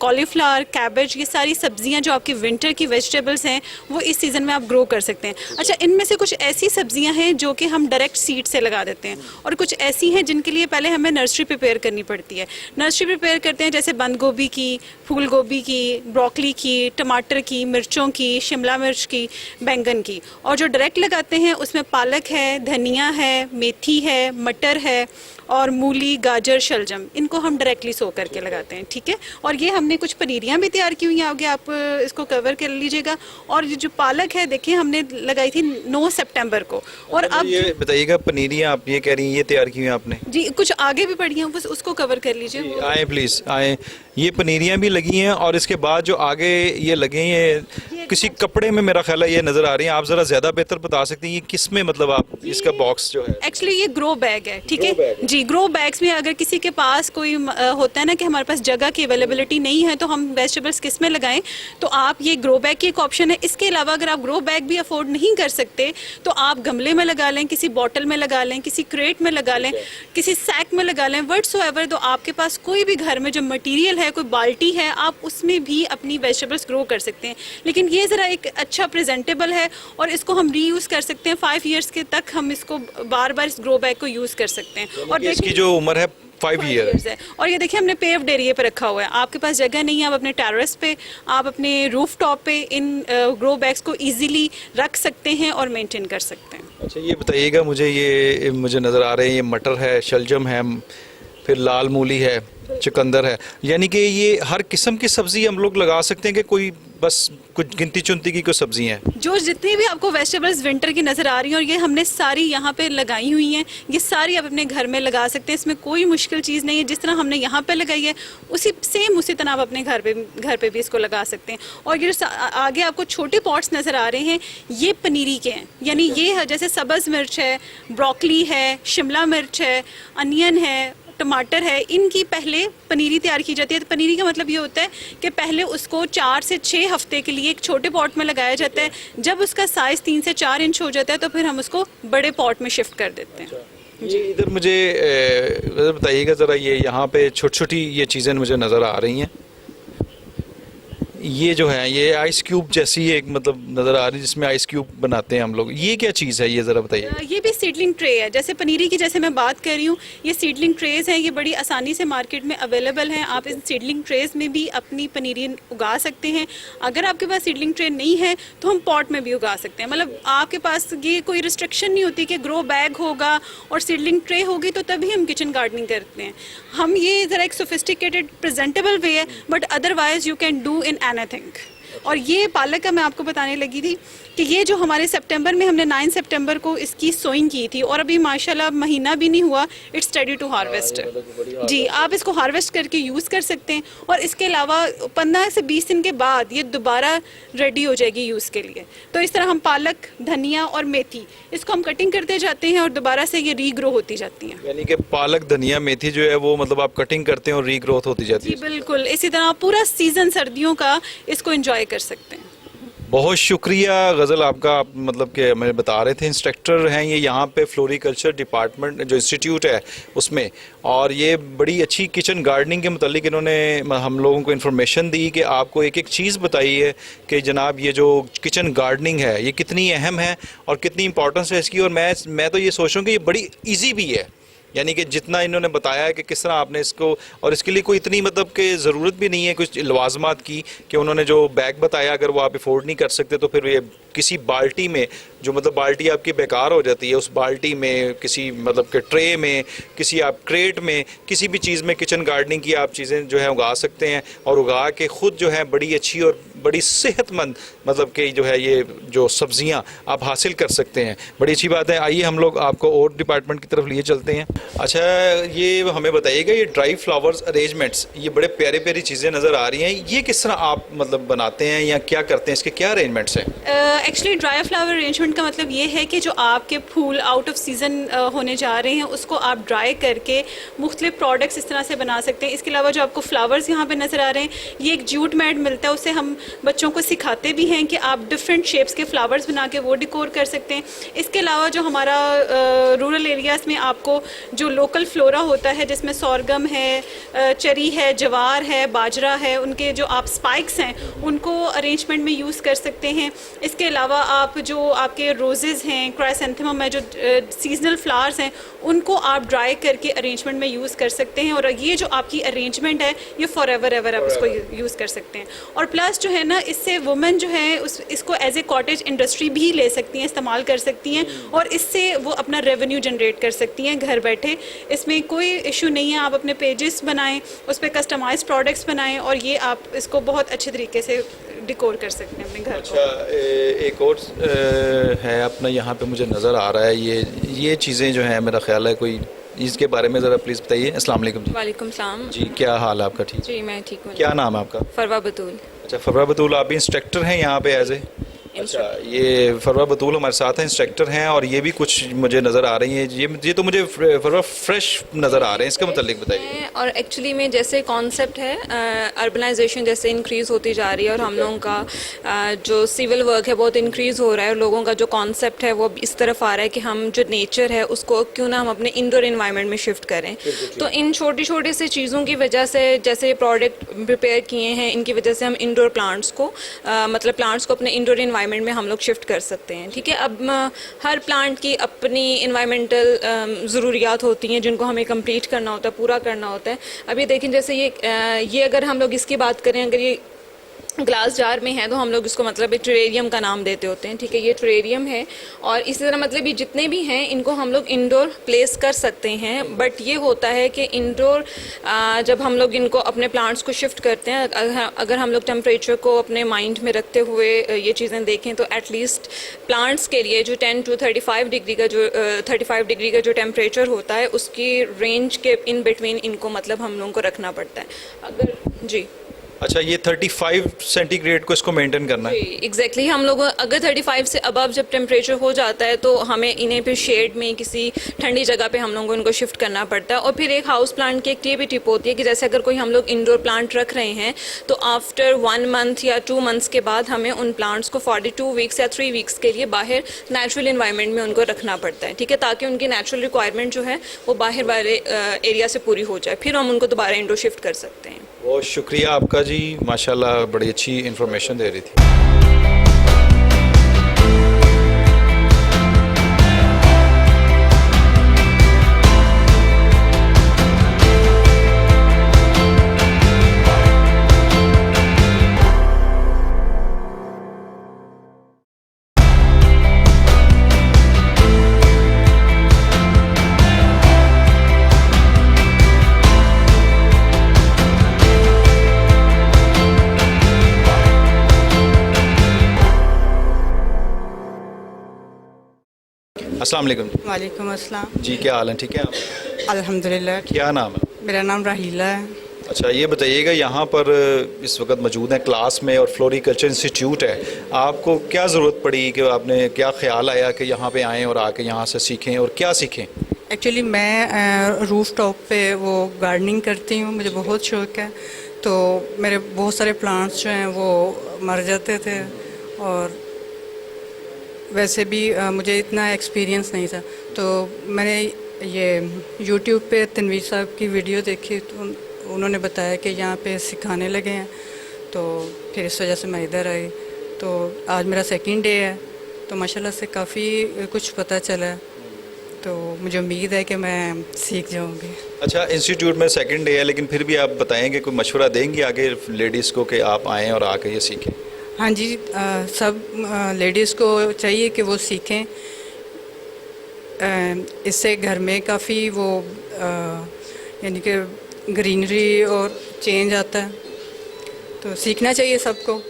कॉलीफ्लावर, कैबेज, ये सारी सब्जियां जो आपकी विंटर की वेजिटेबल्स हैं वो इस सीज़न में आप ग्रो कर सकते हैं। अच्छा, इनमें से कुछ ऐसी सब्जियां हैं जो कि हम डायरेक्ट सीड से लगा देते हैं, और कुछ ऐसी हैं जिनके लिए पहले हमें नर्सरी प्रिपेयर करनी पड़ती है। नर्सरी प्रिपेयर करते हैं जैसे बंद गोभी की, फूल गोभी की, ब्रोकली की, टमाटर की, मिर्चों की, शिमला मिर्च की, बैंगन की। और जो डायरेक्ट लगाते हैं उसमें पालक है, धनिया है, मेथी है, मटर है, और मूली, गाजर, शलजम, इनको हम डायरेक्टली सो करके लगाते हैं। ठीक है, और ये हमने कुछ पनीरियाँ भी तैयार की हुई हैं, आगे आप इसको कवर कर लीजिएगा। और ये जो पालक है देखिए हमने लगाई थी 9 सितंबर को। और अब ये बताइएगा पनीरियाँ आप ये कह रही हैं ये तैयार की हुई हैं आपने? जी, कुछ आगे भी पड़ी हैं, बस उसको कवर कर लीजिए। आए प्लीज़ आए। ये पनीरियाँ भी लगी हैं, और इसके बाद जो आगे ये लगे हैं किसी कपड़े में मेरा ख्याल है ये नज़र आ रही हैं। आप ज़रा ज़्यादा बेहतर बता सकती हैं ये किस में, मतलब आप इसका बॉक्स जो है? एक्चुअली ये ग्रो बैग है। ठीक है जी, ग्रो बैग्स में अगर किसी के पास कोई होता है ना कि हमारे पास जगह की अवेलेबिलिटी नहीं है तो हम वेजिटेबल्स किस में लगाएं, तो आप ये ग्रो बैग की एक ऑप्शन है। इसके अलावा अगर आप ग्रो बैग भी अफोर्ड नहीं कर सकते तो आप गमले में लगा लें, किसी बॉटल में लगा लें, किसी क्रेट में लगा लें, किसी सैक में लगा लें, व्हाटसोएवर। तो आपके पास कोई भी घर में जो मटेरियल है, कोई बाल्टी है, आप उसमें भी अपनी वेजिटेबल्स ग्रो कर सकते हैं। लेकिन ये ज़रा एक अच्छा प्रेजेंटेबल है और इसको हम रीयूज़ कर सकते हैं। 5 ईयर्स के तक हम इसको बार बार इस ग्रो बैग को यूज़ कर सकते हैं। और इसकी जो उम्र है 5 ईयर है। और ये देखिए हमने पेव्ड एरिया पे रखा हुआ है। आपके पास जगह नहीं है, आप अपने टेरेस पे, आप अपने रूफ टॉप पे इन ग्रो बैग्स को इजीली रख सकते हैं और मेंटेन कर सकते हैं। अच्छा ये बताइएगा मुझे, ये मुझे नज़र आ रहे हैं, ये मटर है, शलजम है, फिर लाल मूली है, चुकंदर है, यानी कि ये हर किस्म की सब्ज़ी हम लोग लगा सकते हैं कि कोई बस कुछ गिनती चुनती की कोई सब्ज़ी हैं? जो जितनी भी आपको वेजिटेबल्स विंटर की नज़र आ रही हैं और ये हमने सारी यहाँ पे लगाई हुई हैं, ये सारी आप अपने घर में लगा सकते हैं, इसमें कोई मुश्किल चीज़ नहीं है। जिस तरह हमने यहाँ पे लगाई है उसी तरह आप अपने घर पे भी इसको लगा सकते हैं। और ये आगे आपको छोटे पॉट्स नज़र आ रहे हैं, ये पनीरी के हैं, यानी ये है जैसे सब्ज़ मिर्च है, ब्रोकली है, शिमला मिर्च है, अनियन है, टमाटर है, इनकी पहले पनीरी तैयार की जाती है। तो पनीरी का मतलब ये होता है कि पहले उसको 4 से 6 हफ्ते के लिए एक छोटे पॉट में लगाया जाता है। जब उसका साइज़ 3 से 4 इंच हो जाता है तो फिर हम उसको बड़े पॉट में शिफ्ट कर देते हैं। जी, इधर मुझे बताइएगा ज़रा, ये यहाँ पे छोटी छोटी ये चीज़ें मुझे नज़र आ रही हैं, ये जो है ये आइस क्यूब जैसी एक मतलब नज़र आ रही है जिसमें आइस क्यूब बनाते हैं हम लोग, ये क्या चीज़ है, ये ज़रा बताइए। ये भी सीडलिंग ट्रे है, जैसे पनीरी की जैसे मैं बात कर रही हूँ, ये सीडलिंग ट्रेज हैं, ये बड़ी आसानी से मार्केट में अवेलेबल हैं। आप इन सीडलिंग ट्रेज में भी अपनी पनीरी उगा सकते हैं। अगर आपके पास सीडलिंग ट्रे नहीं है तो हम पॉट में भी उगा सकते हैं। मतलब आपके पास ये कोई रिस्ट्रिक्शन नहीं होती कि ग्रो बैग होगा और सीडलिंग ट्रे होगी तो तभी हम किचन गार्डनिंग करते हैं। हम ये ज़रा एक सोफिस्टिकेटेड प्रेजेंटेबल वे है, but otherwise you can do in anything. और ये पालक का मैं आपको बताने लगी थी कि ये जो हमारे सितंबर में हमने 9 सितंबर को इसकी सोइंग की थी और अभी माशाल्लाह महीना भी नहीं हुआ, इट्स रेडी टू हार्वेस्ट। जी, आप इसको हार्वेस्ट करके यूज़ कर सकते हैं और इसके अलावा 15 से 20 दिन के बाद ये दोबारा रेडी हो जाएगी यूज़ के लिए। तो इस तरह हम पालक, धनिया और मेथी इसको हम कटिंग करते जाते हैं और दोबारा से ये रीग्रो होती जाती हैं। यानी कि पालक, धनिया, मेथी जो है वो मतलब आप कटिंग करते हैं और रीग्रोथ होती जाती है। जी बिल्कुल, इसी तरह आप पूरा सीज़न सर्दियों का इसको एंजॉय कर सकते हैं। बहुत शुक्रिया गज़ल आपका, आप मतलब कि हमें बता रहे थे इंस्ट्रक्टर हैं ये यहाँ पे फ्लोरिकल्चर डिपार्टमेंट जो इंस्टीट्यूट है उसमें, और ये बड़ी अच्छी किचन गार्डनिंग के मुतालिक इन्होंने हम लोगों को इन्फॉर्मेशन दी कि आपको एक एक चीज़ बताई है कि जनाब ये जो किचन गार्डनिंग है ये कितनी अहम है और कितनी इंपॉर्टेंस है इसकी। और मैं तो ये सोच रहा हूँ कि ये बड़ी ईजी भी है, यानी कि जितना इन्होंने बताया है कि किस तरह आपने इसको, और इसके लिए कोई इतनी मतलब कि ज़रूरत भी नहीं है कुछ लवाजमात की, कि उन्होंने जो बैग बताया अगर वो आप अफोर्ड नहीं कर सकते तो फिर ये किसी बाल्टी में, जो मतलब बाल्टी आपकी बेकार हो जाती है, उस बाल्टी में किसी मतलब के ट्रे में, किसी आप क्रेट में, किसी भी चीज़ में किचन गार्डनिंग की आप चीज़ें जो है उगा सकते हैं और उगा के ख़ुद जो है बड़ी अच्छी और बड़ी सेहतमंद मतलब कि जो है ये जो सब्जियां आप हासिल कर सकते हैं। बड़ी अच्छी बात है। आइए हम लोग आपको और डिपार्टमेंट की तरफ लिए चलते हैं। अच्छा, ये हमें बताइएगा ये ड्राई फ्लावर्स अरेंजमेंट्स, ये बड़े प्यारी प्यारी चीज़ें नज़र आ रही हैं, ये किस तरह आप मतलब बनाते हैं या क्या करते हैं, इसके क्या अरेंजमेंट्स हैं? एक्चुअली ड्राई फ्लावर अरेंजमेंट का मतलब ये है कि जो आपके फूल आउट ऑफ सीज़न होने जा रहे हैं उसको आप ड्राई करके मुख्तलिफ प्रोडक्ट्स इस तरह से बना सकते हैं। इसके अलावा जो आपको फ्लावर्स यहाँ पे नज़र आ रहे हैं, ये एक जूट मैट मिलता है, उससे हम बच्चों को सिखाते भी हैं कि आप डिफरेंट शेप्स के फ्लावर्स बना के वो डिकोर कर सकते हैं। इसके अलावा जो हमारा रूरल एरियाज़ में आपको जो लोकल फ्लोरा होता है जिसमें सोरगम है, चरी है, जवार है, बाजरा है, उनके जो आप स्पाइक्स हैं उनको अरेंजमेंट में यूज़ कर सकते हैं। इसके अलावा आप जो आपके रोजेज़ हैं, क्राइसेंथेमम है, जो सीजनल फ्लावर्स हैं, उनको आप ड्राई करके अरेंजमेंट में यूज़ कर सकते हैं और ये जो आपकी अरेंजमेंट है ये फॉर एवर आप उसको यूज़ कर सकते हैं। और प्लस जो है ना, इससे वुमेन जो है इसको एज ए कॉटेज इंडस्ट्री भी ले सकती हैं, इस्तेमाल कर सकती हैं और इससे वो अपना रेवेन्यू जनरेट कर सकती हैं घर बैठे। इसमें कोई इशू नहीं है, आप अपने पेजेस बनाएं, उस पर कस्टमाइज प्रोडक्ट्स बनाएं और ये आप इसको बहुत अच्छे तरीके से डिकोर कर सकते हैं अपने घर को। एक और है अपना यहाँ पे मुझे नज़र आ रहा है, ये चीज़ें जो हैं मेरा ख्याल है कोई इसके बारे में ज़रा प्लीज़ बताइए। अस्सलाम वालेकुम जी। वालेकुम सलाम जी, क्या हाल है आपका? ठीक जी, मैं ठीक हूँ। क्या नाम है आपका? फरवा बतूल। अच्छा, फरवा बतूल, आप भी इंस्ट्रक्टर हैं यहाँ पे एज ए? अच्छा, ये फरवा बतूल हमारे साथ हैं, इंस्ट्रक्टर हैं और ये भी कुछ मुझे नज़र आ रही हैं, ये तो मुझे फरवा फ्रेश नज़र आ रहे हैं, इसके मतलब बताइए। और एक्चुअली में जैसे कॉन्सेप्ट है, अर्बनाइजेशन जैसे इंक्रीज़ होती जा रही है और हम लोगों का जो सिविल वर्क है बहुत इंक्रीज़ हो रहा है और लोगों का जो कॉन्सेप्ट है वो इस तरफ आ रहा है कि हम जो नेचर है उसको क्यों ना हम अपने इंडोर इन्वायरमेंट में शिफ्ट करें। तो इन छोटी छोटी से चीज़ों की वजह से, जैसे प्रोडक्ट प्रिपेयर किए हैं, इनकी वजह से हम इंडोर प्लांट्स को मतलब प्लांट्स को अपने इंडोर इन्वायरमेंट में हम लोग शिफ्ट कर सकते हैं। ठीक है, अब हर प्लांट की अपनी इन्वायरमेंटल ज़रूरियात होती हैं जिनको हमें कंप्लीट करना होता है, पूरा करना होता है। अभी देखें जैसे ये अगर हम लोग इसकी बात करें, अगर ये ग्लास जार में है तो हम लोग इसको मतलब एक टेरेरियम का नाम देते होते हैं, ठीक है। ये टेरेरियम है और इसी तरह मतलब ये जितने भी हैं इनको हम लोग इंडोर प्लेस कर सकते हैं। बट ये होता है कि इंडोर जब हम लोग इनको अपने प्लांट्स को शिफ्ट करते हैं, अगर हम लोग टेम्परेचर को अपने माइंड में रखते हुए ये चीज़ें देखें तो एटलीस्ट प्लांट्स के लिए जो 10 to 35 डिग्री का जो 35 डिग्री का जो टेम्परेचर होता है उसकी रेंज के इन बिटवीन इनको मतलब हम लोगों को रखना पड़ता है। अगर जी अच्छा, ये 35 सेंटीग्रेड को इसको मेंटेन करना है। एग्जैक्टली हम लोग अगर 35 से अबव जब टेम्परेचर हो जाता है तो हमें इन्हें फिर शेड में किसी ठंडी जगह पे हम लोगों को इनको शिफ्ट करना पड़ता है। और फिर एक हाउस प्लांट की एक ये भी टिप होती है कि जैसे अगर कोई हम लोग इंडोर प्लांट रख रहे हैं तो आफ्टर 1 मंथ या 2 मंथ्स के बाद हमें उन प्लांट्स को 42 वीक्स या 3 वीक्स के लिए बाहर नेचुरल इन्वायरमेंट में उनको रखना पड़ता है, ठीक है, ताकि उनकी नेचुरल रिक्वायरमेंट जो है वो बाहर वाले एरिया से पूरी हो जाए, फिर हम उनको दोबारा इंडोर शिफ्ट कर सकते हैं। बहुत शुक्रिया आपका जी, माशाल्लाह बड़ी अच्छी इन्फॉर्मेशन दे रही थी। अस्सलाम वालेकुम जी। वालेकुम अस्सलाम जी, क्या हाल है? ठीक है आप? अल्हम्दुलिल्लाह। क्या नाम है? मेरा नाम राहीला है। अच्छा, ये बताइएगा यहाँ पर इस वक्त मौजूद हैं क्लास में और फ्लोरिकल्चर इंस्टीट्यूट है, आपको क्या ज़रूरत पड़ी कि आपने क्या ख्याल आया कि यहाँ पे आएँ और आके यहाँ से सीखें और क्या सीखें? एक्चुअली मैं रूफ टॉप पे वो गार्डनिंग करती हूँ, मुझे बहुत शौक़ है। तो मेरे बहुत सारे प्लांट्स जो हैं वो मर जाते थे और वैसे भी मुझे इतना एक्सपीरियंस नहीं था। तो मैंने ये यूट्यूब पे तनवीर साहब की वीडियो देखी तो उन्होंने बताया कि यहाँ पे सिखाने लगे हैं, तो फिर इस वजह से मैं इधर आई। तो आज मेरा सेकंड डे है तो माशाल्लाह से काफ़ी कुछ पता चला है, तो मुझे उम्मीद है कि मैं सीख जाऊँगी। अच्छा, इंस्टीट्यूट में सेकंड डे है लेकिन फिर भी आप बताएंगे, कोई मशवरा देंगे आगे लेडीज़ को कि आप आएँ और आके ये सीखें? हाँ जी, सब लेडीज़ को चाहिए कि वो सीखें। इससे घर में काफ़ी वो यानी कि ग्रीनरी और चेंज आता है, तो सीखना चाहिए सबको।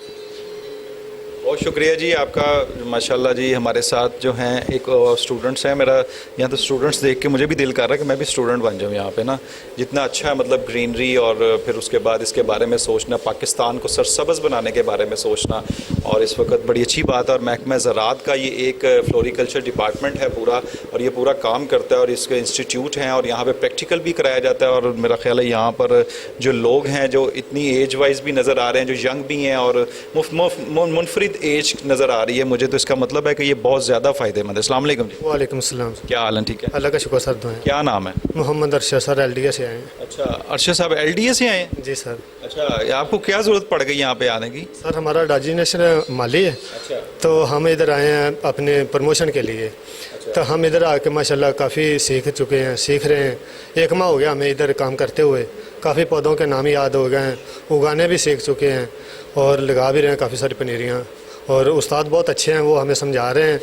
बहुत शुक्रिया जी आपका। माशाल्लाह जी, हमारे साथ जो हैं एक स्टूडेंट्स हैं, मेरा यहाँ तो स्टूडेंट्स देख के मुझे भी दिल कर रहा है कि मैं भी स्टूडेंट बन जाऊँ यहाँ पे ना। जितना अच्छा है मतलब ग्रीनरी और फिर उसके बाद इसके बारे में सोचना, पाकिस्तान को सरसब्ज़ बनाने के बारे में सोचना, और इस वक्त बड़ी अच्छी बात है। और महकमा ज़राअत का ये एक फ्लोरिकल्चर डिपार्टमेंट है पूरा, और ये पूरा काम करता है और इसके इंस्टीट्यूट हैं और यहाँ पर प्रैक्टिकल भी कराया जाता है। और मेरा ख्याल है यहाँ पर जो लोग हैं जो इतनी एज वाइज भी नज़र आ रहे हैं, जो यंग भी हैं और मुनफरिद एज नज़र आ रही है मुझे, तो इसका मतलब है कि ये बहुत ज़्यादा फ़ायदेमंद है। अस्सलाम वालेकुम जी। वालेकुम सलाम। क्या हाल है? ठीक है, अल्लाह का शुक्र सर। दुआएं। क्या नाम है? मोहम्मद अरशद सर, LDA से आए हैं। अच्छा, अरशद साहब LDA से आए हैं? जी सर। अच्छा, आपको क्या ज़रूरत पड़ गई यहाँ पे आने की? सर हमारा डेजिग्नेशन माली है। अच्छा। तो हम इधर आए हैं अपने प्रमोशन के लिए। अच्छा। तो हम इधर आके माशाल्लाह काफ़ी सीख चुके हैं, सीख रहे हैं। 1 माह हो गया हमें इधर काम करते हुए, काफ़ी पौधों के नाम याद हो गए हैं, उगाने भी सीख चुके हैं और लगा भी रहे हैं काफ़ी सारी पनीरियाँ। और उस्ताद बहुत अच्छे हैं, वो हमें समझा रहे हैं।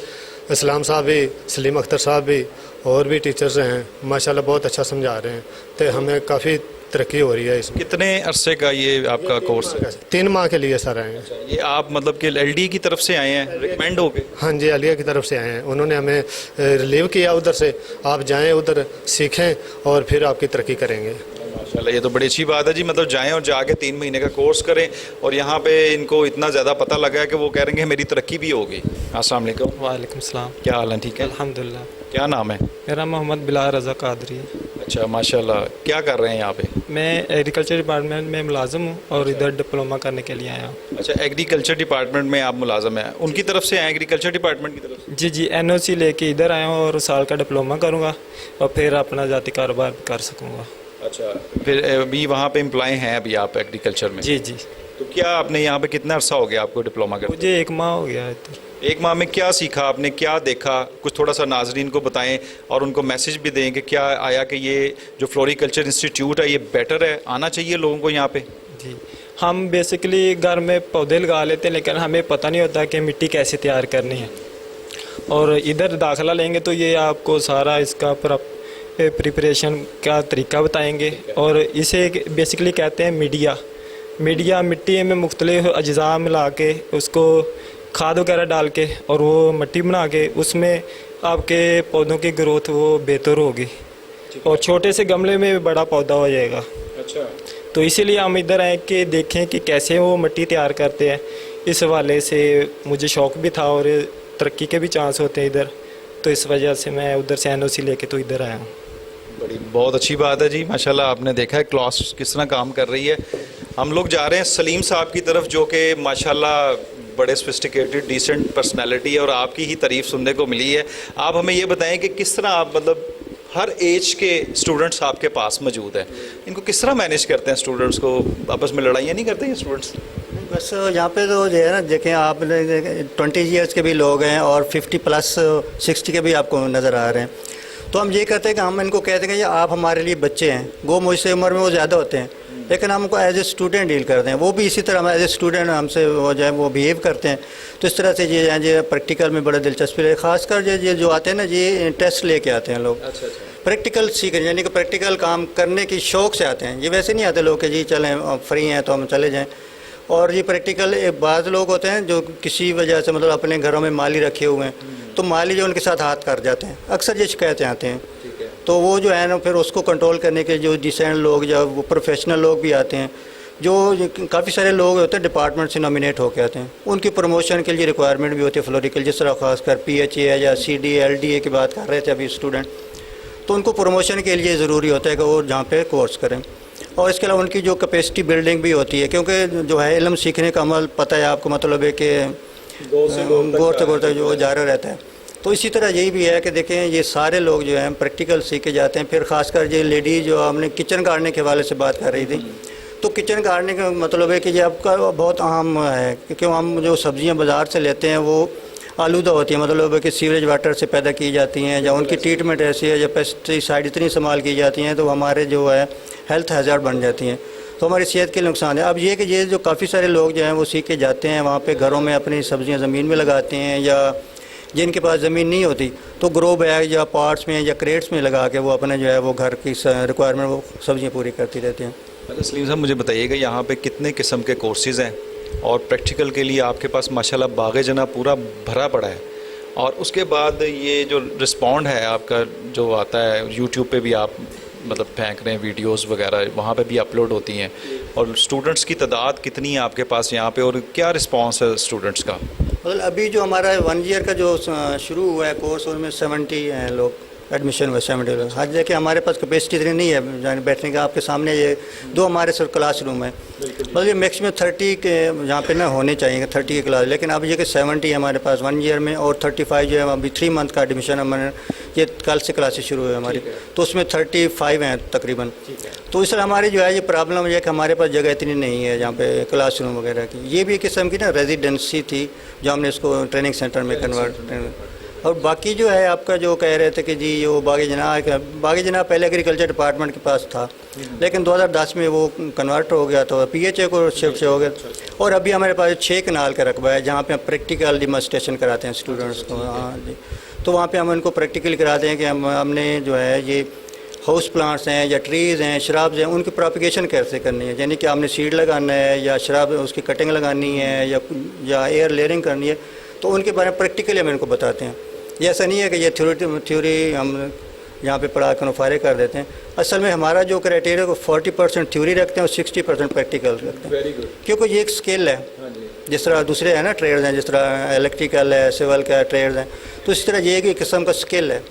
इस्लाम साहब भी, सलीम अख्तर साहब भी, और भी टीचर्स हैं माशाल्लाह बहुत अच्छा समझा रहे हैं। तो हमें काफ़ी तरक्की हो रही है इसमें। कितने अरसे का ये आपका कोर्स है? 3 माह के लिए सर आए हैं। अच्छा, ये आप मतलब कि LDA की तरफ से आए हैं, रिकमेंड हो गए? हाँ जी, LDA की तरफ से आए हैं, उन्होंने हमें रिलीव किया उधर से। आप जाएँ उधर सीखें और फिर आपकी तरक्की करेंगे। माशाल्लाह, ये तो बड़ी अच्छी बात है जी। मतलब जाएं और जाके 3 महीने का कोर्स करें और यहाँ पे इनको इतना ज़्यादा पता लगा है कि वो कह रहे हैं मेरी तरक्की भी होगी। अस्सलाम वालेकुम। वालेकुम सलाम। क्या हाल है? ठीक है, अल्हम्दुलिल्लाह। क्या नाम है? मेरा मोहम्मद बिलाल रज़ा कादरी। अच्छा, माशाल्लाह। क्या कर रहे हैं यहाँ पे? मैं एग्रीकल्चर डिपार्टमेंट में मुलाजिम हूँ और इधर डिप्लोमा करने के लिए आया हूँ। अच्छा, एग्रीकल्चर डिपार्टमेंट में आप मुलाजिम हैं, उनकी तरफ से आए एग्रीकल्चर डिपार्टमेंट की तरफ से? जी जी, NOC लेके इधर आया हूँ और साल का डिप्लोमा करूँगा और फिर अपना ज़ाती कारोबार कर सकूँगा। अच्छा, फिर अभी वहाँ पे एम्प्लॉय हैं अभी आप एग्रीकल्चर में? जी जी। तो क्या आपने यहाँ पे कितना अरसा हो गया आपको डिप्लोमा करते? मुझे 1 माह हो गया इधर। 1 माह में क्या सीखा आपने, क्या देखा? कुछ थोड़ा सा नाजरीन को बताएं और उनको मैसेज भी दें कि क्या आया कि ये जो फ्लोरिकल्चर इंस्टीट्यूट है ये बेटर है, आना चाहिए लोगों को यहाँ पे। जी, हम बेसिकली घर में पौधे लगा लेते हैं, लेकिन हमें पता नहीं होता कि मिट्टी कैसे तैयार करनी है। और इधर दाखिला लेंगे तो ये आपको सारा इसका प्रिपरेशन का तरीका बताएंगे। और इसे बेसिकली कहते हैं मीडिया मिट्टी में मुख्तलिफ अज्जा मिला के उसको खाद वगैरह डाल के और वो मिट्टी बना के उसमें आपके पौधों की ग्रोथ वो बेहतर होगी और छोटे से गमले में बड़ा पौधा हो जाएगा। अच्छा, तो इसीलिए हम इधर आए कि देखें कि कैसे वो मिट्टी तैयार करते हैं। इस हवाले से मुझे शौक़ भी था और तरक्की के भी चांस होते हैं इधर, तो इस वजह से मैं उधर से NOC लेके तो इधर आया हूँ। बहुत अच्छी बात है जी, माशाल्लाह आपने देखा है क्लास किस तरह काम कर रही है। हम लोग जा रहे हैं सलीम साहब की तरफ, जो कि माशाल्लाह बड़े सोफिस्टिकेटेड डिसेंट पर्सनालिटी है और आपकी ही तारीफ़ सुनने को मिली है। आप हमें ये बताएं कि किस तरह आप मतलब हर एज के स्टूडेंट्स आपके पास मौजूद हैं, इनको किस तरह मैनेज करते हैं? स्टूडेंट्स को आपस में लड़ाइयाँ नहीं करते हैं स्टूडेंट्स? बस यहाँ पे तो जो है ना, देखें आप 20 ईयर्स के भी लोग हैं और 50+ 60 के भी आपको नज़र आ रहे हैं। तो हम ये कहते हैं कि हम इनको कहते हैं कि आप हमारे लिए बच्चे हैं, वो मुझसे उम्र में वो ज़्यादा होते हैं, लेकिन हम उनको एज ए स्टूडेंट डील करते हैं, वो भी इसी तरह हम एज ए स्टूडेंट हमसे वो जो है वो बिहेव करते हैं। तो इस तरह से ये प्रैक्टिकल में बड़ा दिलचस्पी है। ख़ासकर ये जो आते हैं ना, ये टेस्ट लेके आते हैं लोग। अच्छा। प्रैक्टिकल सीख रहे हैं, यानी कि प्रैक्टिकल काम करने की शौक़ से आते हैं। ये वैसे नहीं आते लोग कि जी चलें फ्री हैं तो हम चले जाएँ। और ये प्रैक्टिकल बाज़ लोग होते हैं जो किसी वजह से मतलब अपने घरों में माली रखे हुए हैं, तो माली जो उनके साथ हाथ कर जाते हैं, अक्सर ये शिकायतें आते हैं। तो वो जो है ना, फिर उसको कंट्रोल करने के जो डिसेंट लोग या वो प्रोफेशनल लोग भी आते हैं, जो काफ़ी सारे लोग होते हैं डिपार्टमेंट से नॉमिनेट होकर आते हैं, उनकी प्रमोशन के लिए रिक्वायरमेंट भी होती है फ्लोरिकल, जिस तरह खासकर PHA या CD LDA की बात कर रहे थे अभी स्टूडेंट, तो उनको प्रमोशन के लिए ज़रूरी होता है कि वो जहाँ पे कोर्स करें। और इसके अलावा उनकी जो कैपेसिटी बिल्डिंग भी होती है, क्योंकि जो है इल्म सीखने का अमल पता है आपको, मतलब है कि गौर से गौर तक जो जारी रहता है। तो इसी तरह यही भी है कि देखें ये सारे लोग जो हैं प्रैक्टिकल सीख के जाते हैं। फिर खासकर ये लेडी जो हमने किचन गार्डनिंग के हवाले से बात कर रही थी, तो किचन गार्डनिंग का मतलब है कि ये आपका बहुत अहम है, क्योंकि हम जो सब्ज़ियाँ बाज़ार से लेते हैं वो आलूदा होती है, मतलब है कि सीवरेज वाटर से पैदा की जाती हैं, या उनकी ट्रीटमेंट ऐसी है, या पेस्टिसाइड इतनी इस्तेमाल की जाती हैं तो हमारे जो है हेल्थ हैज़ार्ड बन जाती हैं, तो हमारी सेहत के लिए नुकसान है। अब ये कि ये जो काफ़ी सारे लोग जो हैं वो सीख के जाते हैं, वहाँ पे घरों में अपनी सब्ज़ियाँ ज़मीन में लगाते हैं, या जिनके पास ज़मीन नहीं होती तो ग्रो बैग या पॉट्स में या क्रेट्स में लगा के वो अपने जो है वो घर की रिक्वायरमेंट वो सब्ज़ियाँ पूरी करती रहती हैं। अच्छा सलीम साहब, मुझे बताइएगा यहाँ पे कितने किस्म के कोर्सेज़ हैं, और प्रैक्टिकल के लिए आपके पास माशाल्लाह बाग़े जना पूरा भरा पड़ा है, और उसके बाद ये जो रिस्पॉन्ड है आपका जो आता है यूट्यूब पे भी आप मतलब फेंक रहे हैं वीडियोस वगैरह, वहाँ पे भी अपलोड होती हैं, और स्टूडेंट्स की तादाद कितनी है आपके पास यहाँ पे, और क्या रिस्पांस है स्टूडेंट्स का? मतलब अभी जो हमारा 1 ईयर का जो शुरू हुआ है कोर्स, उनमें 70 हैं लोग, एडमिशन हुआ 70 लोग। हर जगह हमारे पास कैपेसिटी इतनी नहीं है बैठने का। आपके सामने ये 2 हमारे सिर्फ क्लासरूम है, मतलब ये मैक्सिमम 30 के यहाँ पे ना होने चाहिए, 30 की क्लास, लेकिन अब ये कि 70 है हमारे पास 1 ईयर में, और 35 जो है अभी 3 मंथ का एडमिशन हमारे ये कल से क्लासेस शुरू हुई हमारी, तो उसमें 35 हैं तकरीबन। तो इसलिए हमारी जो है ये प्रॉब्लम है कि हमारे पास जगह इतनी नहीं है जहाँ पे क्लासरूम वगैरह की। ये भी एक किस्म की ना रेजिडेंसी थी जो हमने इसको ट्रेनिंग सेंटर में कन्वर्ट। और बाकी जो है आपका जो कह रहे थे कि जी वो बाग़े जनाब पहले एग्रीकल्चर डिपार्टमेंट के पास था, लेकिन 2010 में वो कन्वर्ट हो गया, तो PHA को शिफ्ट हो गया, और अभी हमारे पास 6 कनाल का रकबा है जहाँ पे हम प्रैक्टिकल डिमॉन्स्ट्रेशन कराते हैं स्टूडेंट्स को। हाँ जी, तो वहाँ पे हम उनको प्रैक्टिकल कराते हैं कि हमने जो है ये हाउस प्लांट्स हैं या ट्रीज़ हैं, शराब्स हैं, उनकी प्रोपिगेशन कैसे करनी है, यानी कि हमने सीड लगाना है या शराब उसकी कटिंग लगानी है या एयर लेयरिंग करनी है, तो उनके बारे में प्रैक्टिकली हम इनको बताते हैं। ये ऐसा नहीं है कि ये थ्योरी हम यहाँ पे पढ़ा कर फारे कर देते हैं। असल में हमारा जो क्राइटेरिया को 40% थ्योरी रखते हैं और 60% प्रैक्टिकल रखते हैं, क्योंकि ये एक स्किल है, जिस तरह दूसरे हैं ना ट्रेड्स हैं, जिस तरह इलेक्ट्रिकल है, सिविल का ट्रेड्स हैं, तो इस तरह ये एक किस्म का स्किल है,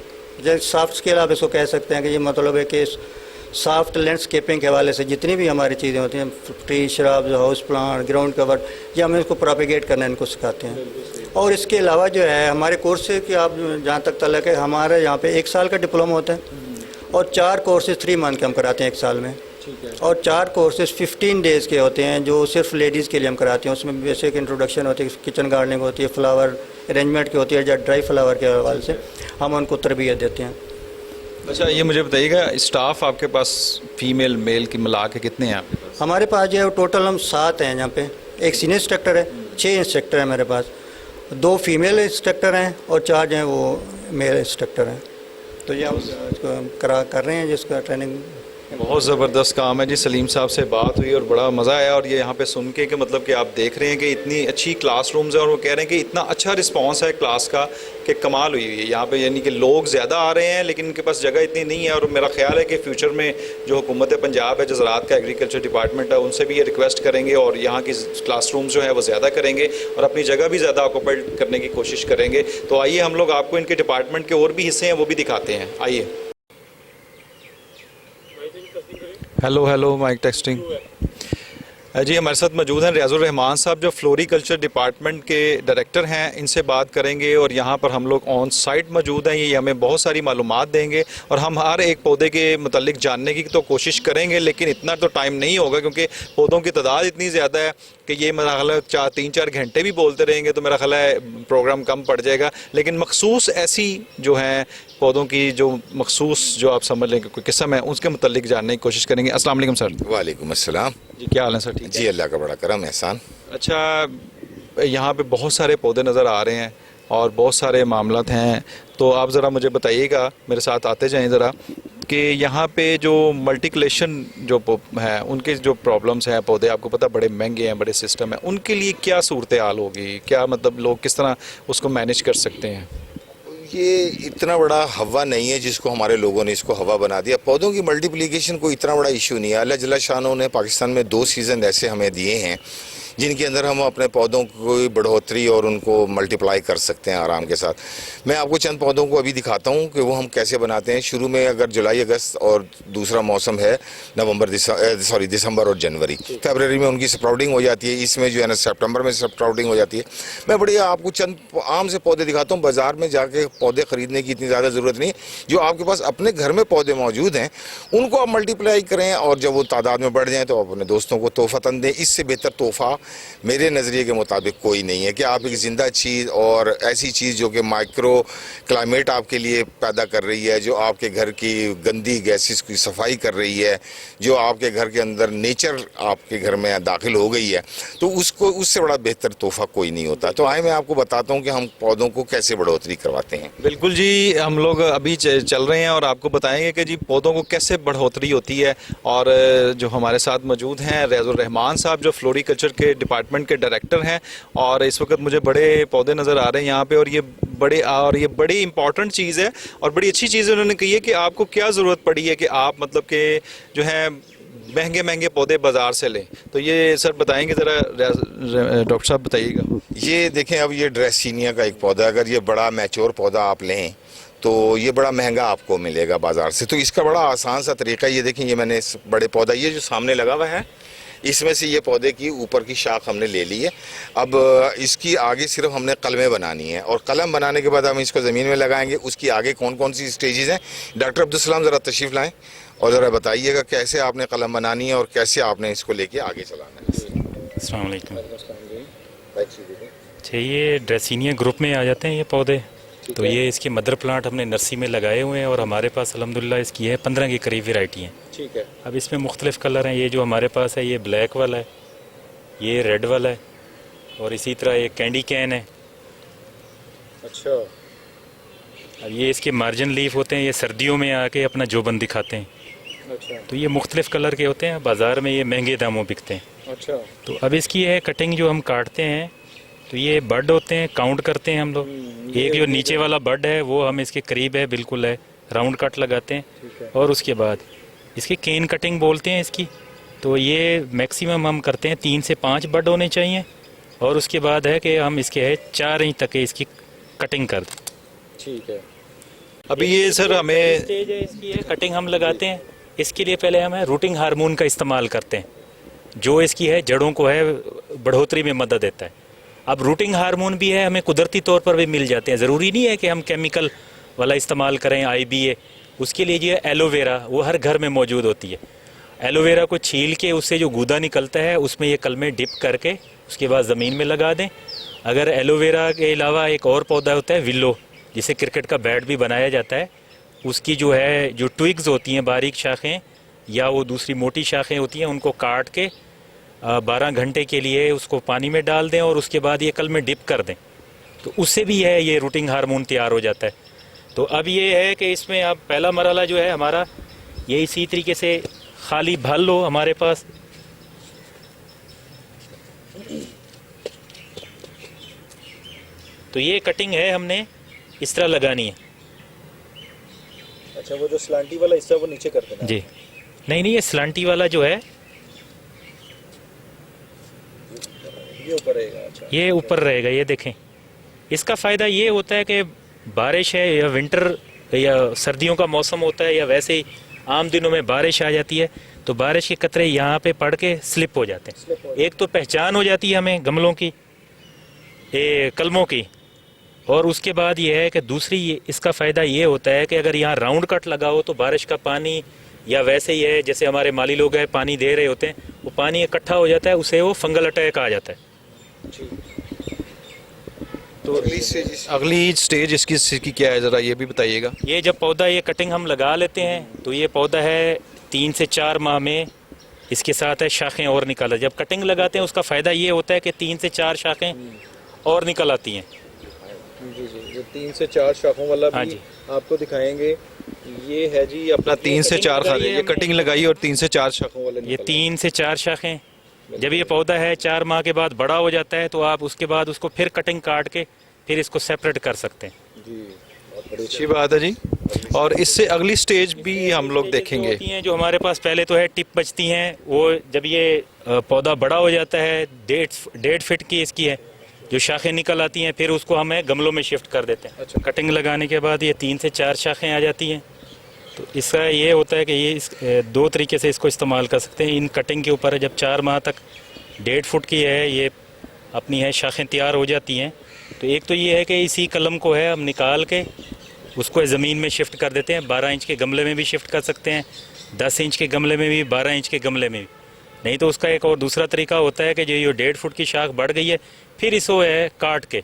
जैसे सॉफ्ट स्किल आप इसको कह सकते हैं कि ये मतलब है कि सॉफ्ट लैंडस्केपिंग के हवाले से जितनी भी हमारी चीज़ें होती हैं, ट्री, शराब, हाउस प्लांट, ग्राउंड कवर, ये हम इसको प्रोपिगेट करना इनको सिखाते हैं। और इसके अलावा जो है हमारे कोर्स से कि आप जहाँ तक तलक है, हमारे यहाँ पे 1 साल का डिप्लोमा होता है, और 4 कोर्सेज 3 मंथ के हम कराते हैं 1 साल में, और 4 कोर्सेज 15 डेज़ के होते हैं जो सिर्फ लेडीज़ के लिए हम कराते हैं। उसमें बेसिक इंट्रोडक्शन होती है, किचन गार्डनिंग होती है, फ्लावर अरेंजमेंट की होती है, या ड्राई फ्लावर के हवाले से हम उनको तरबियत देते हैं। अच्छा, ये मुझे बताइएगा, स्टाफ आपके पास फीमेल मेल की मिला के कितने हैं आपके पास? हमारे पास जो है टोटल हम 7 हैं यहाँ पे। एक सीनियर इंस्ट्रक्टर है, 6 इंस्ट्रक्टर हैं मेरे पास, 2 फीमेल इंस्ट्रक्टर हैं और 4 जो हैं वो मेल इंस्ट्रक्टर हैं। तो ये हम इसको कर रहे हैं जिसका ट्रेनिंग। बहुत ज़बरदस्त काम है जी। सलीम साहब से बात हुई और बड़ा मज़ा आया, और ये यहाँ पे सुन के कि मतलब कि आप देख रहे हैं कि इतनी अच्छी क्लासरूम्स हैं और वो कह रहे हैं कि इतना अच्छा रिस्पांस है क्लास का कि कमाल हुई है यहाँ पे। यानी कि लोग ज़्यादा आ रहे हैं लेकिन उनके पास जगह इतनी नहीं है, और मेरा ख्याल है कि फ्यूचर में जो हुकूमत पंजाब है, जो ज़राअत का एग्रीकल्चर डिपार्टमेंट है, उनसे भी ये रिक्वेस्ट करेंगे और यहाँ की क्लासरूम्स जो है वो ज़्यादा करेंगे और अपनी जगह भी ज़्यादा ऑक्यूपाइड करने की कोशिश करेंगे। तो आइए हम लोग आपको इनके डिपार्टमेंट के और भी हिस्से हैं वो भी दिखाते हैं। आइए। हेलो हेलो, माइक टेस्टिंग जी। हमारे साथ मौजूद हैं रियाजुर रहमान साहब, जो फ्लोरिकल्चर डिपार्टमेंट के डायरेक्टर हैं। इनसे बात करेंगे और यहाँ पर हम लोग ऑन साइट मौजूद हैं। ये हमें बहुत सारी मालूमात देंगे और हम हर एक पौधे के मुतालिक जानने की तो कोशिश करेंगे, लेकिन इतना तो टाइम नहीं होगा क्योंकि पौधों की तादाद इतनी ज़्यादा है कि ये मेरा ख्याल है 3-4 घंटे भी बोलते रहेंगे तो मेरा ख्याल है प्रोग्राम कम पड़ जाएगा। लेकिन मखसूस ऐसी जो हैं पौधों की जो मखसूस जो आप समझ लें कोई किस्म है, उसके मुतालिक जानने की कोशिश करेंगे। अस्सलाम वालेकुम सर। वालेकुम अस्सलाम जी, क्या हाल है सर? ठीक जी, अल्लाह का बड़ा करम एहसान। अच्छा, यहाँ पे बहुत सारे पौधे नज़र आ रहे हैं और बहुत सारे मामलात हैं, तो आप ज़रा मुझे बताइएगा, मेरे साथ आते जाएं ज़रा, कि यहाँ पे जो मल्टीक्लेशन जो है उनके जो प्रॉब्लम्स हैं, पौधे आपको पता बड़े महंगे हैं, बड़े सिस्टम है, उनके लिए क्या सूरत हाल होगी? क्या मतलब लोग किस तरह उसको मैनेज कर सकते हैं? ये इतना बड़ा हवा नहीं है जिसको हमारे लोगों ने इसको हवा बना दिया। पौधों की मल्टीप्लिकेशन कोई इतना बड़ा इशू नहीं है। अल्लाह जल्ला शानो ने पाकिस्तान में 2 सीज़न ऐसे हमें दिए हैं जिनके अंदर हम अपने पौधों की बढ़ोतरी और उनको मल्टीप्लाई कर सकते हैं आराम के साथ। मैं आपको चंद पौधों को अभी दिखाता हूँ कि वो हम कैसे बनाते हैं। शुरू में अगर जुलाई अगस्त और दूसरा मौसम है दिसंबर और जनवरी, फरवरी में उनकी स्प्राउटिंग हो जाती है। इसमें जो है ना सितंबर में स्प्राउटिंग हो जाती है। मैं बढ़िया आपको चंद आम से पौधे दिखाता हूँ। बाज़ार में जाके पौधे ख़रीदने की इतनी ज़्यादा ज़रूरत नहीं। जो आपके पास अपने घर में पौधे मौजूद हैं उनको आप मल्टीप्लाई करें और जब वो तादाद में बढ़ जाएँ तो आप अपने दोस्तों को तोहफ़तन दें। इससे बेहतर तोहफ़ा मेरे नज़रिए के मुताबिक कोई नहीं है कि आप एक ज़िंदा चीज़ और ऐसी चीज़ जो कि माइक्रो क्लाइमेट आपके लिए पैदा कर रही है, जो आपके घर की गंदी गैसेस की सफाई कर रही है, जो आपके घर के अंदर नेचर आपके घर में दाखिल हो गई है, तो उसको उससे बड़ा बेहतर तोहफ़ा कोई नहीं होता। तो आए मैं आपको बताता हूँ कि हम पौधों को कैसे बढ़ोतरी करवाते हैं। बिल्कुल जी, हम लोग अभी चल रहे हैं और आपको बताएंगे कि जी पौधों को कैसे बढ़ोतरी होती है। और जो हमारे साथ मौजूद हैं रियाजुर रहमान साहब, जो फ्लोरिकल्चर के डिपार्टमेंट के डायरेक्टर हैं, और इस वक्त मुझे बड़े पौधे नज़र आ रहे हैं यहाँ पे, और ये बड़ी इंपॉर्टेंट चीज़ है और बड़ी अच्छी चीज़ उन्होंने कही है कि आपको क्या ज़रूरत पड़ी है कि आप मतलब कि जो है महंगे महंगे पौधे बाज़ार से लें। तो ये सर बताएंगे ज़रा, डॉक्टर साहब बताइएगा। ये देखें, अब ये ड्रेसिनिया का एक पौधा, अगर ये बड़ा मैच्योर पौधा आप लें तो ये बड़ा महंगा आपको मिलेगा बाज़ार से। तो इसका बड़ा आसान सा तरीका, ये देखें, ये मैंने इस बड़े पौधा ये जो सामने लगा हुआ है, इसमें से ये पौधे की ऊपर की शाख हमने ले ली है। अब इसकी आगे सिर्फ हमने कलमें बनानी है और कलम बनाने के बाद हम इसको ज़मीन में लगाएंगे। उसकी आगे कौन कौन सी स्टेजेस हैं, डॉक्टर अब्दुल सलाम ज़रा तशरीफ़ लाएं और ज़रा बताइएगा कैसे आपने कलम बनानी है और कैसे आपने इसको लेके आगे चलाना है। अस्सलाम वालेकुम। अच्छा, ये ड्रेसिनिया ग्रुप में आ जाते हैं ये पौधे। तो ये इसके मदर प्लांट हमने नर्सरी में लगाए हुए हैं और हमारे पास अल्हम्दुलिल्लाह इसकी है 15 के करीब वैरायटी हैं। ठीक है। अब इसमें मुख्तलिफ कलर हैं। ये जो हमारे पास है ये ब्लैक वाला है, ये रेड वाला है, और इसी तरह ये कैंडी कैन है। अच्छा। अब ये इसके मार्जिन लीफ होते हैं, ये सर्दियों में आके अपना जोबन दिखाते हैं। अच्छा। तो ये मुख्तलिफ कलर के होते हैं, बाज़ार में ये महंगे दामों बिकते हैं। अच्छा। तो अब इसकी है कटिंग जो हम काटते हैं, तो ये बड होते हैं, काउंट करते हैं हम लोग। एक जो नीचे वाला बड है वो हम इसके करीब है, बिल्कुल है, राउंड कट लगाते हैं। और उसके बाद इसकी केन कटिंग बोलते हैं इसकी। तो ये मैक्सिमम हम करते हैं 3 से 5 बड होने चाहिए। और उसके बाद है कि हम इसके है 4 इंच तक इसकी कटिंग कर दें। ठीक है। अभी ये सर हमें स्टेज है इसकी है कटिंग हम लगाते हैं। इसके लिए पहले हम रूटिंग हार्मोन का इस्तेमाल करते हैं, जो इसकी है जड़ों को है बढ़ोतरी में मदद देता है। अब रूटिंग हार्मोन भी है, हमें कुदरती तौर पर भी मिल जाते हैं, ज़रूरी नहीं है कि हम केमिकल वाला इस्तेमाल करें IBA। उसके लिए ये एलोवेरा वो हर घर में मौजूद होती है। एलोवेरा को छील के उससे जो गूदा निकलता है उसमें ये कलमें डिप करके उसके बाद ज़मीन में लगा दें। अगर एलोवेरा के अलावा एक और पौधा होता है विल्लो, जिसे क्रिकेट का बैट भी बनाया जाता है, उसकी जो है जो ट्विग्स होती हैं, बारीक शाखें या वो दूसरी मोटी शाखें होती हैं, उनको काट के 12 घंटे के लिए उसको पानी में डाल दें और उसके बाद ये कल में डिप कर दें, तो उससे भी है ये रूटिंग हार्मोन तैयार हो जाता है। तो अब ये है कि इसमें अब पहला मरहला जो है हमारा, ये इसी तरीके से खाली भल लो हमारे पास, तो ये कटिंग है हमने इस तरह लगानी है। अच्छा, वो जो स्लांटी वाला हिस्सा वो नीचे कर देना जी, नहीं, ये स्लांटी वाला जो है ये ऊपर रहेगा। अच्छा, ये ऊपर रहेगा। ये देखें, इसका फ़ायदा ये होता है कि बारिश है या विंटर या सर्दियों का मौसम होता है या वैसे ही आम दिनों में बारिश आ जाती है, तो बारिश के कतरे यहाँ पे पड़ के स्लिप हो जाते हैं। एक तो पहचान हो जाती है हमें गमलों की, कलमों की, और उसके बाद ये है कि दूसरी इसका फ़ायदा ये होता है कि अगर यहाँ राउंड कट लगा हो तो बारिश का पानी या वैसे ही है जैसे हमारे माली लोग हैं पानी दे रहे होते हैं, वो पानी इकट्ठा हो जाता है, उसे वो फंगल अटैक आ जाता है। तो अगली स्टेज इसकी क्या है, ज़रा ये भी बताइएगा। ये जब पौधा ये कटिंग हम लगा लेते हैं तो ये पौधा है 3 से 4 माह में इसके साथ है शाखें और निकाला। जब कटिंग लगाते हैं उसका फ़ायदा ये होता है कि 3 से 4 शाखें और निकल आती हैं। जी, ये 3 से 4 शाखों वाला भी आपको दिखाएंगे। ये है जी अपना 3 से 4 शाखें, ये कटिंग लगाई और 3 से 4 शाखों वाले। ये 3 से 4 शाखें, जब ये पौधा है 4 माह के बाद बड़ा हो जाता है तो आप उसके बाद उसको फिर कटिंग काट के फिर इसको सेपरेट कर सकते हैं। जी, बहुत बड़ी अच्छी बात है जी। और इससे अगली स्टेज भी हम लोग देखेंगे। जो हमारे पास पहले तो है टिप बचती हैं, वो जब ये पौधा बड़ा हो जाता है 1.5 फीट की इसकी है, जो शाखें निकल आती हैं, फिर उसको हमें गमलों में शिफ्ट कर देते हैं। अच्छा। कटिंग लगाने के बाद ये 3 से 4 शाखें आ जाती हैं। तो इसका ये होता है कि ये 2 तरीके से इसको इस्तेमाल कर सकते हैं। इन कटिंग के ऊपर जब 4 माह तक 1.5 फुट की है ये अपनी है शाखें तैयार हो जाती हैं, तो एक तो ये है कि इसी कलम को है हम निकाल के उसको ज़मीन में शिफ्ट कर देते हैं। 12 इंच के गमले में भी शिफ्ट कर सकते हैं, 10 इंच के गमले में भी, 12 इंच के गमले में भी। नहीं तो उसका एक और दूसरा तरीका होता है कि जो ये 1.5 फुट की शाख बढ़ गई है, फिर इसको है काट के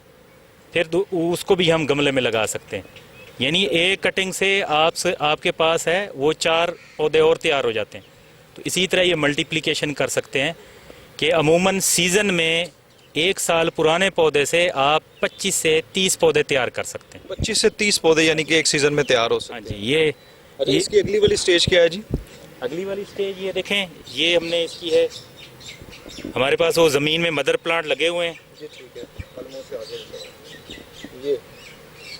फिर उसको भी हम गमले में लगा सकते हैं। यानी एक कटिंग से आपके पास है वो 4 पौधे और तैयार हो जाते हैं। तो इसी तरह ये मल्टीप्लिकेशन कर सकते हैं कि अमूमन सीज़न में 1 साल पुराने पौधे से आप 25 से 30 पौधे तैयार कर सकते हैं। 25 से 30 पौधे यानी कि एक सीज़न में तैयार हो सकते हैं। हाँ जी। ये इसकी अगली वाली स्टेज क्या है जी? अगली वाली स्टेज ये देखें, ये हमने इसकी है, हमारे पास वो ज़मीन में मदर प्लांट लगे हुए हैं। जी, ठीक है, कलमों से आगे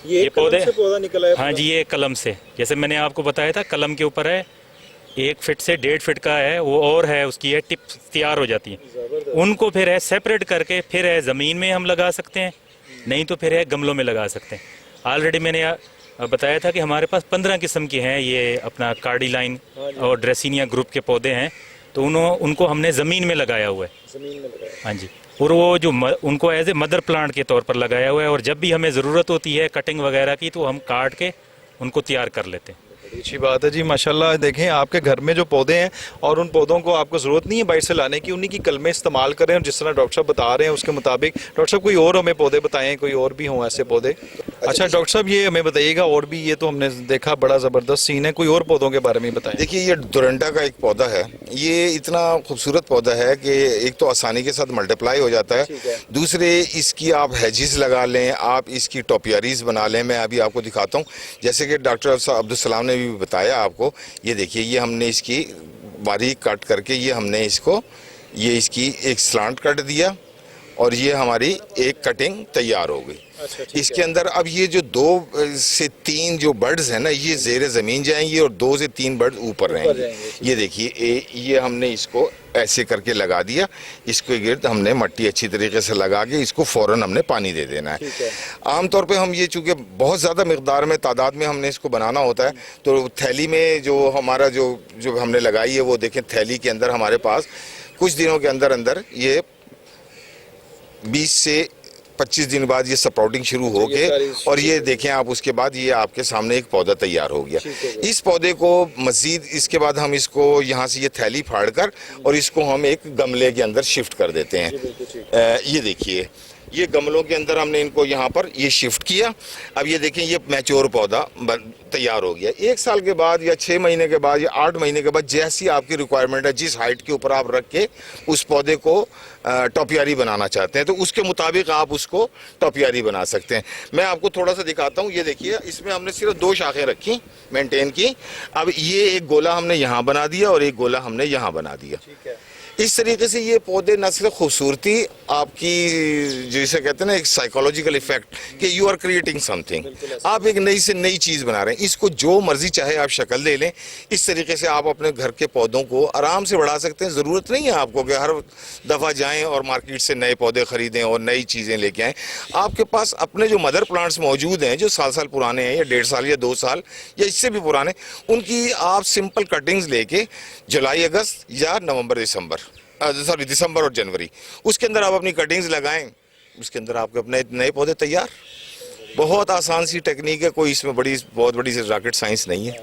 ये पौधे से पौधा निकला है। हाँ जी, ये कलम से, जैसे मैंने आपको बताया था, कलम के ऊपर है 1 फीट से 1.5 फीट का है वो, और है उसकी है टिप तैयार हो जाती है। उनको फिर है सेपरेट करके फिर है ज़मीन में हम लगा सकते हैं, नहीं तो फिर है गमलों में लगा सकते हैं। ऑलरेडी मैंने बताया था कि हमारे पास 15 किस्म के हैं ये अपना कार्डिलाइन और ड्रेसिनिया ग्रुप के पौधे हैं, तो उनको हमने ज़मीन में लगाया हुआ है। ज़मीन में लगाया। हाँ जी। और वो जो उनको एज ए मदर प्लांट के तौर पर लगाया हुआ है, और जब भी हमें ज़रूरत होती है कटिंग वगैरह की तो हम काट के उनको तैयार कर लेते हैं। बड़ी अच्छी बात है जी, माशाल्लाह। देखें आपके घर में जो पौधे हैं और उन पौधों को आपको ज़रूरत नहीं है बाहर से लाने की, उन्हीं की कलमें इस्तेमाल करें, और जिस तरह डॉक्टर साहब बता रहे हैं उसके मुताबिक। डॉक्टर साहब कोई और हमें पौधे बताएं, कोई और भी हों ऐसे पौधे। अच्छा डॉक्टर साहब, ये हमें बताइएगा, और भी ये तो हमने देखा बड़ा ज़बरदस्त सीन है, कोई और पौधों के बारे में बताएं। देखिए, ये डोरंटा का एक पौधा है। ये इतना खूबसूरत पौधा है कि एक तो आसानी के साथ मल्टीप्लाई हो जाता है, दूसरे इसकी आप हेजिस लगा लें, आप इसकी टोपियारीज बना लें। मैं अभी आपको दिखाता हूँ, जैसे कि डॉक्टर अब्दुल सलाम ने भी बताया आपको। ये देखिए, ये हमने इसकी बारीक कट करके ये इसकी एक स्लांट कट दिया और ये हमारी एक कटिंग तैयार हो गई। इसके अंदर अब ये जो 2 से 3 जो बर्ड्स हैं ना, ये ज़ेरे ज़मीन जाएंगी और 2 से 3 बर्ड्स ऊपर रहेंगे। ये देखिए, ये हमने इसको ऐसे करके लगा दिया। इसके गिर्द हमने मट्टी अच्छी तरीके से लगा के इसको फ़ौरन हमने पानी दे देना है। आमतौर पे हम ये चूँकि बहुत ज़्यादा मकदार में तादाद में हमने इसको बनाना होता है, तो थैली में जो हमारा जो हमने लगाई है वो देखें, थैली के अंदर हमारे पास कुछ दिनों के अंदर ये 20 से 25 दिन बाद ये स्प्राउटिंग शुरू हो गए, और ये देखें आप, उसके बाद ये आपके सामने एक पौधा तैयार हो गया। इस पौधे को मजीद इसके बाद हम इसको यहाँ से ये थैली फाड़ कर और इसको हम एक गमले के अंदर शिफ्ट कर देते हैं। ये देखिए, ये गमलों के अंदर हमने इनको यहाँ पर ये शिफ्ट किया। अब ये देखें ये मैच्योर पौधा तैयार हो गया। 1 साल के बाद या 6 महीने के बाद या 8 महीने के बाद जैसी आपकी रिक्वायरमेंट है, जिस हाइट के ऊपर आप रख के उस पौधे को टॉपियारी बनाना चाहते हैं तो उसके मुताबिक आप उसको टॉपियारी बना सकते हैं। मैं आपको थोड़ा सा दिखाता हूँ। ये देखिए इसमें हमने सिर्फ 2 शाखें रखी मेंटेन की। अब ये एक गोला हमने यहाँ बना दिया और एक गोला हमने यहाँ बना दिया। इस तरीके से ये पौधे न सिर्फ खूबसूरती आपकी, जैसे कहते हैं ना, एक साइकोलॉजिकल इफेक्ट कि यू आर क्रिएटिंग समथिंग, आप एक नई से नई चीज़ बना रहे हैं। इसको जो मर्जी चाहे आप शक्ल दे लें। इस तरीके से आप अपने घर के पौधों को आराम से बढ़ा सकते हैं। ज़रूरत नहीं है आपको कि हर दफ़ा जाएं और मार्केट से नए पौधे ख़रीदें और नई चीज़ें लेके आएँ। आपके पास अपने जो मदर प्लांट्स मौजूद हैं, जो साल पुराने हैं या 1.5 साल या 2 साल या इससे भी पुराने, उनकी आप सिंपल कटिंग्स लेके जुलाई अगस्त या दिसंबर और जनवरी, उसके अंदर आप अपनी कटिंग्स लगाएं, उसके अंदर आपके अपने नए पौधे तैयार। बहुत आसान सी टेक्निक है, कोई इसमें बहुत बड़ी रॉकेट साइंस नहीं है।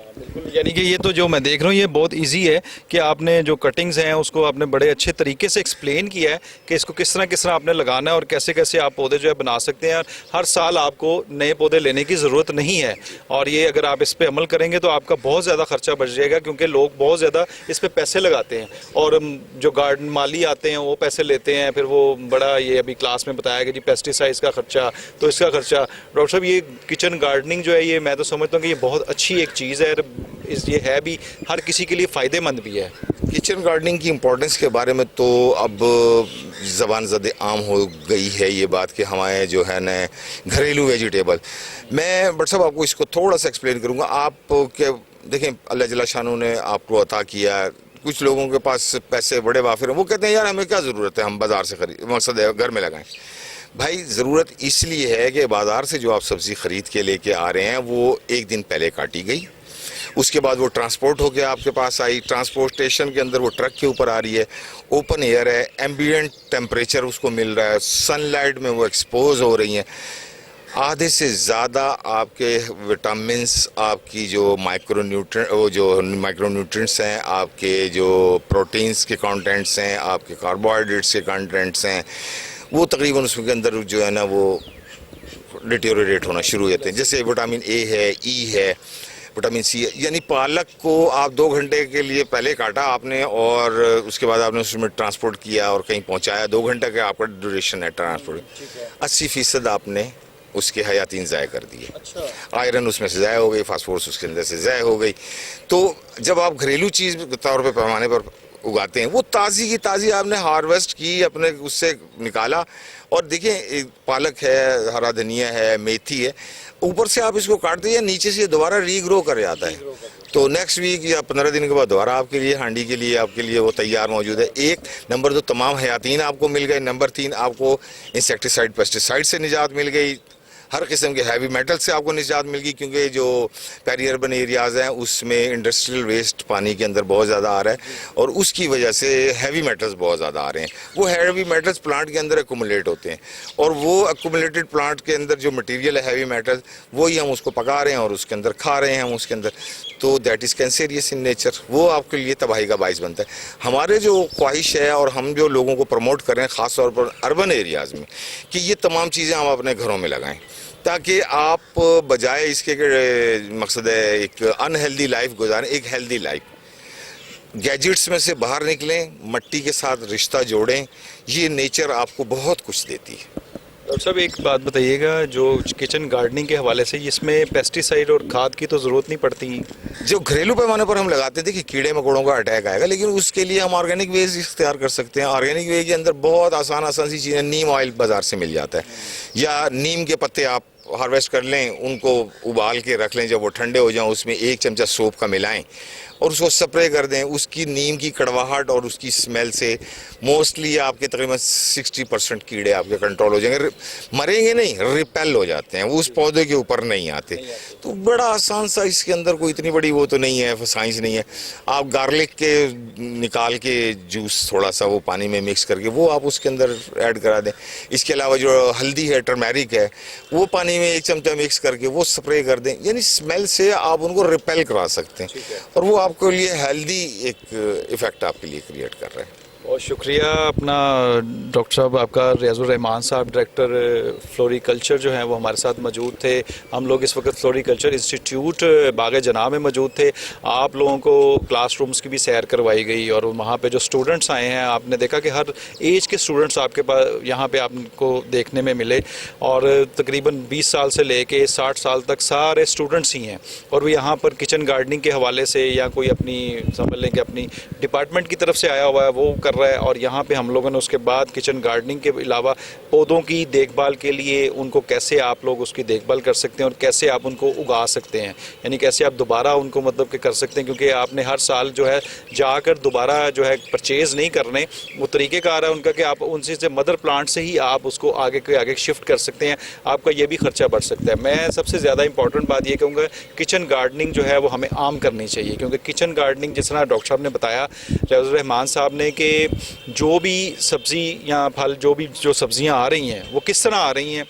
यानी कि ये तो जो मैं देख रहा हूँ ये बहुत इजी है कि आपने जो कटिंग्स हैं उसको आपने बड़े अच्छे तरीके से एक्सप्लेन किया है कि इसको किस तरह आपने लगाना है और कैसे कैसे आप पौधे जो है बना सकते हैं। हर साल आपको नए पौधे लेने की ज़रूरत नहीं है और ये अगर आप इस पर अमल करेंगे तो आपका बहुत ज़्यादा खर्चा बच जाएगा, क्योंकि लोग बहुत ज़्यादा इस पर पैसे लगाते हैं और जो गार्डन माली आते हैं वो पैसे लेते हैं। फिर वो बड़ा, ये अभी क्लास में बताया कि जी पेस्टिसाइड्स का खर्चा, तो इसका खर्चा। डॉक्टर साहब, ये किचन गार्डनिंग जो है ये मैं तो समझता हूँ कि ये बहुत अच्छी एक चीज़ है, ये है भी हर किसी के लिए फ़ायदेमंद भी है। किचन गार्डनिंग की इम्पोर्टेंस के बारे में तो अब ज़बान ज़द आम हो गई है ये बात कि हमारे जो है न घरेलू वेजिटेबल। मैं बट साहब आपको इसको थोड़ा सा एक्सप्लेन करूँगा। आप के देखें, अल्लाह जल्ला शानू ने आपको अता किया, कुछ लोगों के पास पैसे बड़े वाफिर हैं, वो कहते हैं यार हमें क्या ज़रूरत है, हम बाज़ार से खरीद, मकसद है घर में लगाएं। भाई ज़रूरत इसलिए है कि बाज़ार से जो आप सब्ज़ी ख़रीद के लेके आ रहे हैं वो 1 दिन पहले काटी गई, उसके बाद वो ट्रांसपोर्ट होकर आपके पास आई, ट्रांसपोर्टेशन के अंदर वो ट्रक के ऊपर आ रही है, ओपन एयर है, एम्बिएंट टेम्परेचर उसको मिल रहा है, सनलाइट में वो एक्सपोज हो रही हैं। आधे से ज़्यादा आपके विटामिन्स, आपकी जो माइक्रोन्यूट्रिएंट्स हैं, आपके जो प्रोटीन्स के कंटेंट्स हैं, आपके कार्बोहाइड्रेट्स के कंटेंट्स हैं, वो तकरीबन उसके अंदर जो है ना वो डिटेरियोरेट होना शुरू हो जाते हैं। जैसे विटामिन ए है, ई है, विटामिन सी है। यानी पालक को आप 2 घंटे के लिए पहले काटा आपने और उसके बाद आपने उसमें ट्रांसपोर्ट किया और कहीं पहुंचाया, 2 घंटे का आपका ड्यूरेशन है ट्रांसपोर्ट। 80% आपने उसके हयातीन ज़ाय कर दिए। आयरन उसमें से ज़ाय हो गई, फास्फोरस उसके अंदर से ज़ाय हो गई। तो जब आप घरेलू चीज़ के तौर पर पैमाने पर उगाते हैं, वो ताज़ी की ताज़ी आपने हार्वेस्ट की, अपने उससे निकाला। और देखिए पालक है, हरा धनिया है, मेथी है, ऊपर से आप इसको काट दीजिए, नीचे से दोबारा रीग्रो कर जाता है। तो नेक्स्ट वीक या 15 दिन के बाद दोबारा आपके लिए हांडी के लिए आपके लिए वो तैयार मौजूद है। 1 नंबर 2 तमाम हयातीन आपको मिल गए, नंबर 3 आपको इंसेक्टिसाइड पेस्टिसाइड से निजात मिल गई, हर किस्म के हैवी मेटल से आपको निजात मिल गई, क्योंकि जो पेरी अर्बन एरियाज़ हैं उसमें इंडस्ट्रियल वेस्ट पानी के अंदर बहुत ज़्यादा आ रहा है और उसकी वजह से हैवी मेटल्स बहुत ज़्यादा आ रहे हैं। वो हैवी मेटल्स प्लांट के अंदर एक्यूमुलेट होते हैं और वो एक्यूमुलेटेड प्लांट के अंदर जो मटेरियल है हैवी मेटल, वही हम उसको पका रहे हैं और उसके अंदर खा रहे हैं हम उसके अंदर। तो that is cancerous in nature, वो आपके लिए तबाही का बाइस बनता है। हमारे जो ख्वाहिश है और हम जो लोगों को प्रमोट कर रहे हैं ख़ास तौर पर अर्बन एरियाज़ में, कि ये तमाम चीज़ें हम अपने घरों में लगाएं, ताकि आप बजाय इसके मकसद है एक अनहेल्दी लाइफ गुजारें, एक हेल्दी लाइफ। गैजेट्स में से बाहर निकलें, मिट्टी के साथ रिश्ता जोड़ें, ये नेचर आपको बहुत कुछ देती है। डॉक्टर साहब, एक बात बताइएगा, जो किचन गार्डनिंग के हवाले से इसमें पेस्टिसाइड और खाद की तो ज़रूरत नहीं पड़ती? जो घरेलू पैमाने पर हम लगाते हैं, देखिए कीड़े मकोड़ों का अटैक आएगा, लेकिन उसके लिए हम ऑर्गेनिक वेज इख्तियार कर सकते हैं। ऑर्गेनिक वे के अंदर बहुत आसान सी चीज़ें, नीम ऑयल बाज़ार से मिल जाता है, या नीम के पत्ते आप हार्वेस्ट कर लें, उनको उबाल के रख लें, जब वो ठंडे हो जाएं उसमें 1 चमचा सोप का मिलाएं और उसको स्प्रे कर दें। उसकी नीम की कड़वाहट और उसकी स्मेल से मोस्टली आपके तकरीबन 60% कीड़े आपके कंट्रोल हो जाएंगे। मरेंगे नहीं, रिपेल हो जाते हैं, वो उस पौधे के ऊपर नहीं आते। तो बड़ा आसान सा, इसके अंदर कोई इतनी बड़ी वो तो नहीं है, साइंस नहीं है। आप गार्लिक के निकाल के जूस थोड़ा सा वो पानी में मिक्स करके वो आप उसके अंदर ऐड करा दें। इसके अलावा जो हल्दी है, टर्मेरिक है, वो पानी में 1 चमचा मिक्स करके वो स्प्रे कर दें। यानी स्मेल से आप उनको रिपेल करा सकते हैं और वो आपके लिए हेल्दी एक इफेक्ट आपके लिए क्रिएट कर रहे हैं। बहुत शुक्रिया अपना डॉक्टर साहब, आपका रियाजुर रहमान साहब डायरेक्टर फ्लोरिकल्चर जो हैं वो हमारे साथ मौजूद थे। हम लोग इस वक्त फ्लोरिकल्चर इंस्टीट्यूट बाग जनाब में मौजूद थे। आप लोगों को क्लासरूम्स की भी सैर करवाई गई और वहाँ पे जो स्टूडेंट्स आए हैं आपने देखा कि हर एज के स्टूडेंट्स आपके पास यहाँ पे आपको देखने में मिले और तकरीबन 20 साल से लेके 60 साल तक सारे स्टूडेंट्स ही हैं और वो यहाँ पर किचन गार्डनिंग के हवाले से या कोई अपनी समझ लें कि अपनी डिपार्टमेंट की तरफ से आया हुआ है वो कर रहा है। और यहाँ पे हम लोगों ने उसके बाद किचन गार्डनिंग के अलावा पौधों की देखभाल के लिए उनको कैसे आप लोग उसकी देखभाल कर सकते हैं और कैसे आप उनको उगा सकते हैं, यानी कैसे आप दोबारा उनको मतलब कि कर सकते हैं, क्योंकि आपने हर साल जो है जाकर दोबारा जो है परचेज़ नहीं करने, वो तरीक़ेकार है उनका कि आप उनसे से मदर प्लांट से ही आप उसको आगे के आगे शिफ्ट कर सकते हैं, आपका ये भी खर्चा बढ़ सकता है। मैं सबसे ज़्यादा इंपॉर्टेंट बात ये कहूँगा किचन गार्डनिंग जो है वो हमें आम करनी चाहिए, क्योंकि किचन गार्डनिंग जिस तरह डॉक्टर साहब ने बताया, रियाजुर रहमान साहब ने, कि जो भी सब्ज़ी या फल जो सब्ज़ियाँ आ रही हैं वो किस तरह आ रही हैं,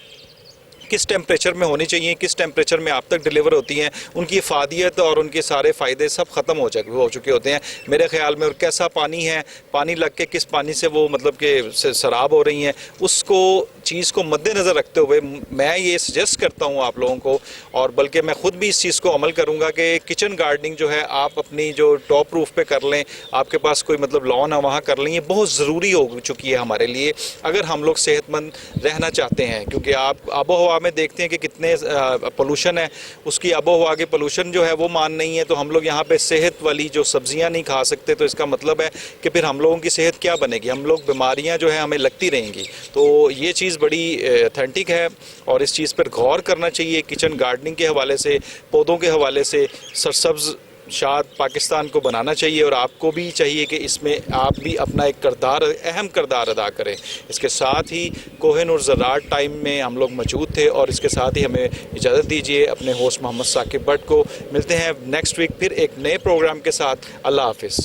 किस टेम्परेचर में होनी चाहिए, किस टेम्परेचर में आप तक डिलीवर होती हैं, उनकी इफादियत और उनके सारे फ़ायदे सब ख़त्म हो चुके होते हैं मेरे ख़्याल में। और कैसा पानी है, पानी लग के किस पानी से वो मतलब कि शराब हो रही हैं, उसको चीज़ को मद्देनज़र रखते हुए मैं ये सजेस्ट करता हूँ आप लोगों को, और बल्कि मैं ख़ुद भी इस चीज़ को अमल करूँगा कि किचन गार्डनिंग जो है आप अपनी जो टॉप रूफ पे कर लें, आपके पास कोई मतलब लॉन है वहाँ कर लें। ये बहुत ज़रूरी हो चुकी है हमारे लिए अगर हम लोग सेहतमंद रहना चाहते हैं, क्योंकि आप आबो हवा में देखते हैं कि कितने पोल्यूशन है, उसकी आबो हवा के पोल्यूशन जो है वो मान नहीं है, तो हम लोग यहाँ पे सेहत वाली जो सब्जियाँ नहीं खा सकते, तो इसका मतलब है कि फिर हम लोगों की सेहत क्या बनेगी, हम लोग बीमारियाँ जो है हमें लगती रहेंगी। तो ये चीज़ बड़ी ऑथेंटिक है और इस चीज़ पर गौर करना चाहिए। किचन गार्डनिंग के हवाले से, पौधों के हवाले से सरसब्ज़ शाद पाकिस्तान को बनाना चाहिए और आपको भी चाहिए कि इसमें आप भी अपना एक अहम किरदार अदा करें। इसके साथ ही कोहिनूर ज़राअत टाइम में हम लोग मौजूद थे और इसके साथ ही हमें इजाज़त दीजिए। अपने होस्ट मोहम्मद साकिब भट्ट को मिलते हैं नेक्स्ट वीक फिर एक नए प्रोग्राम के साथ। अल्लाह हाफिज़।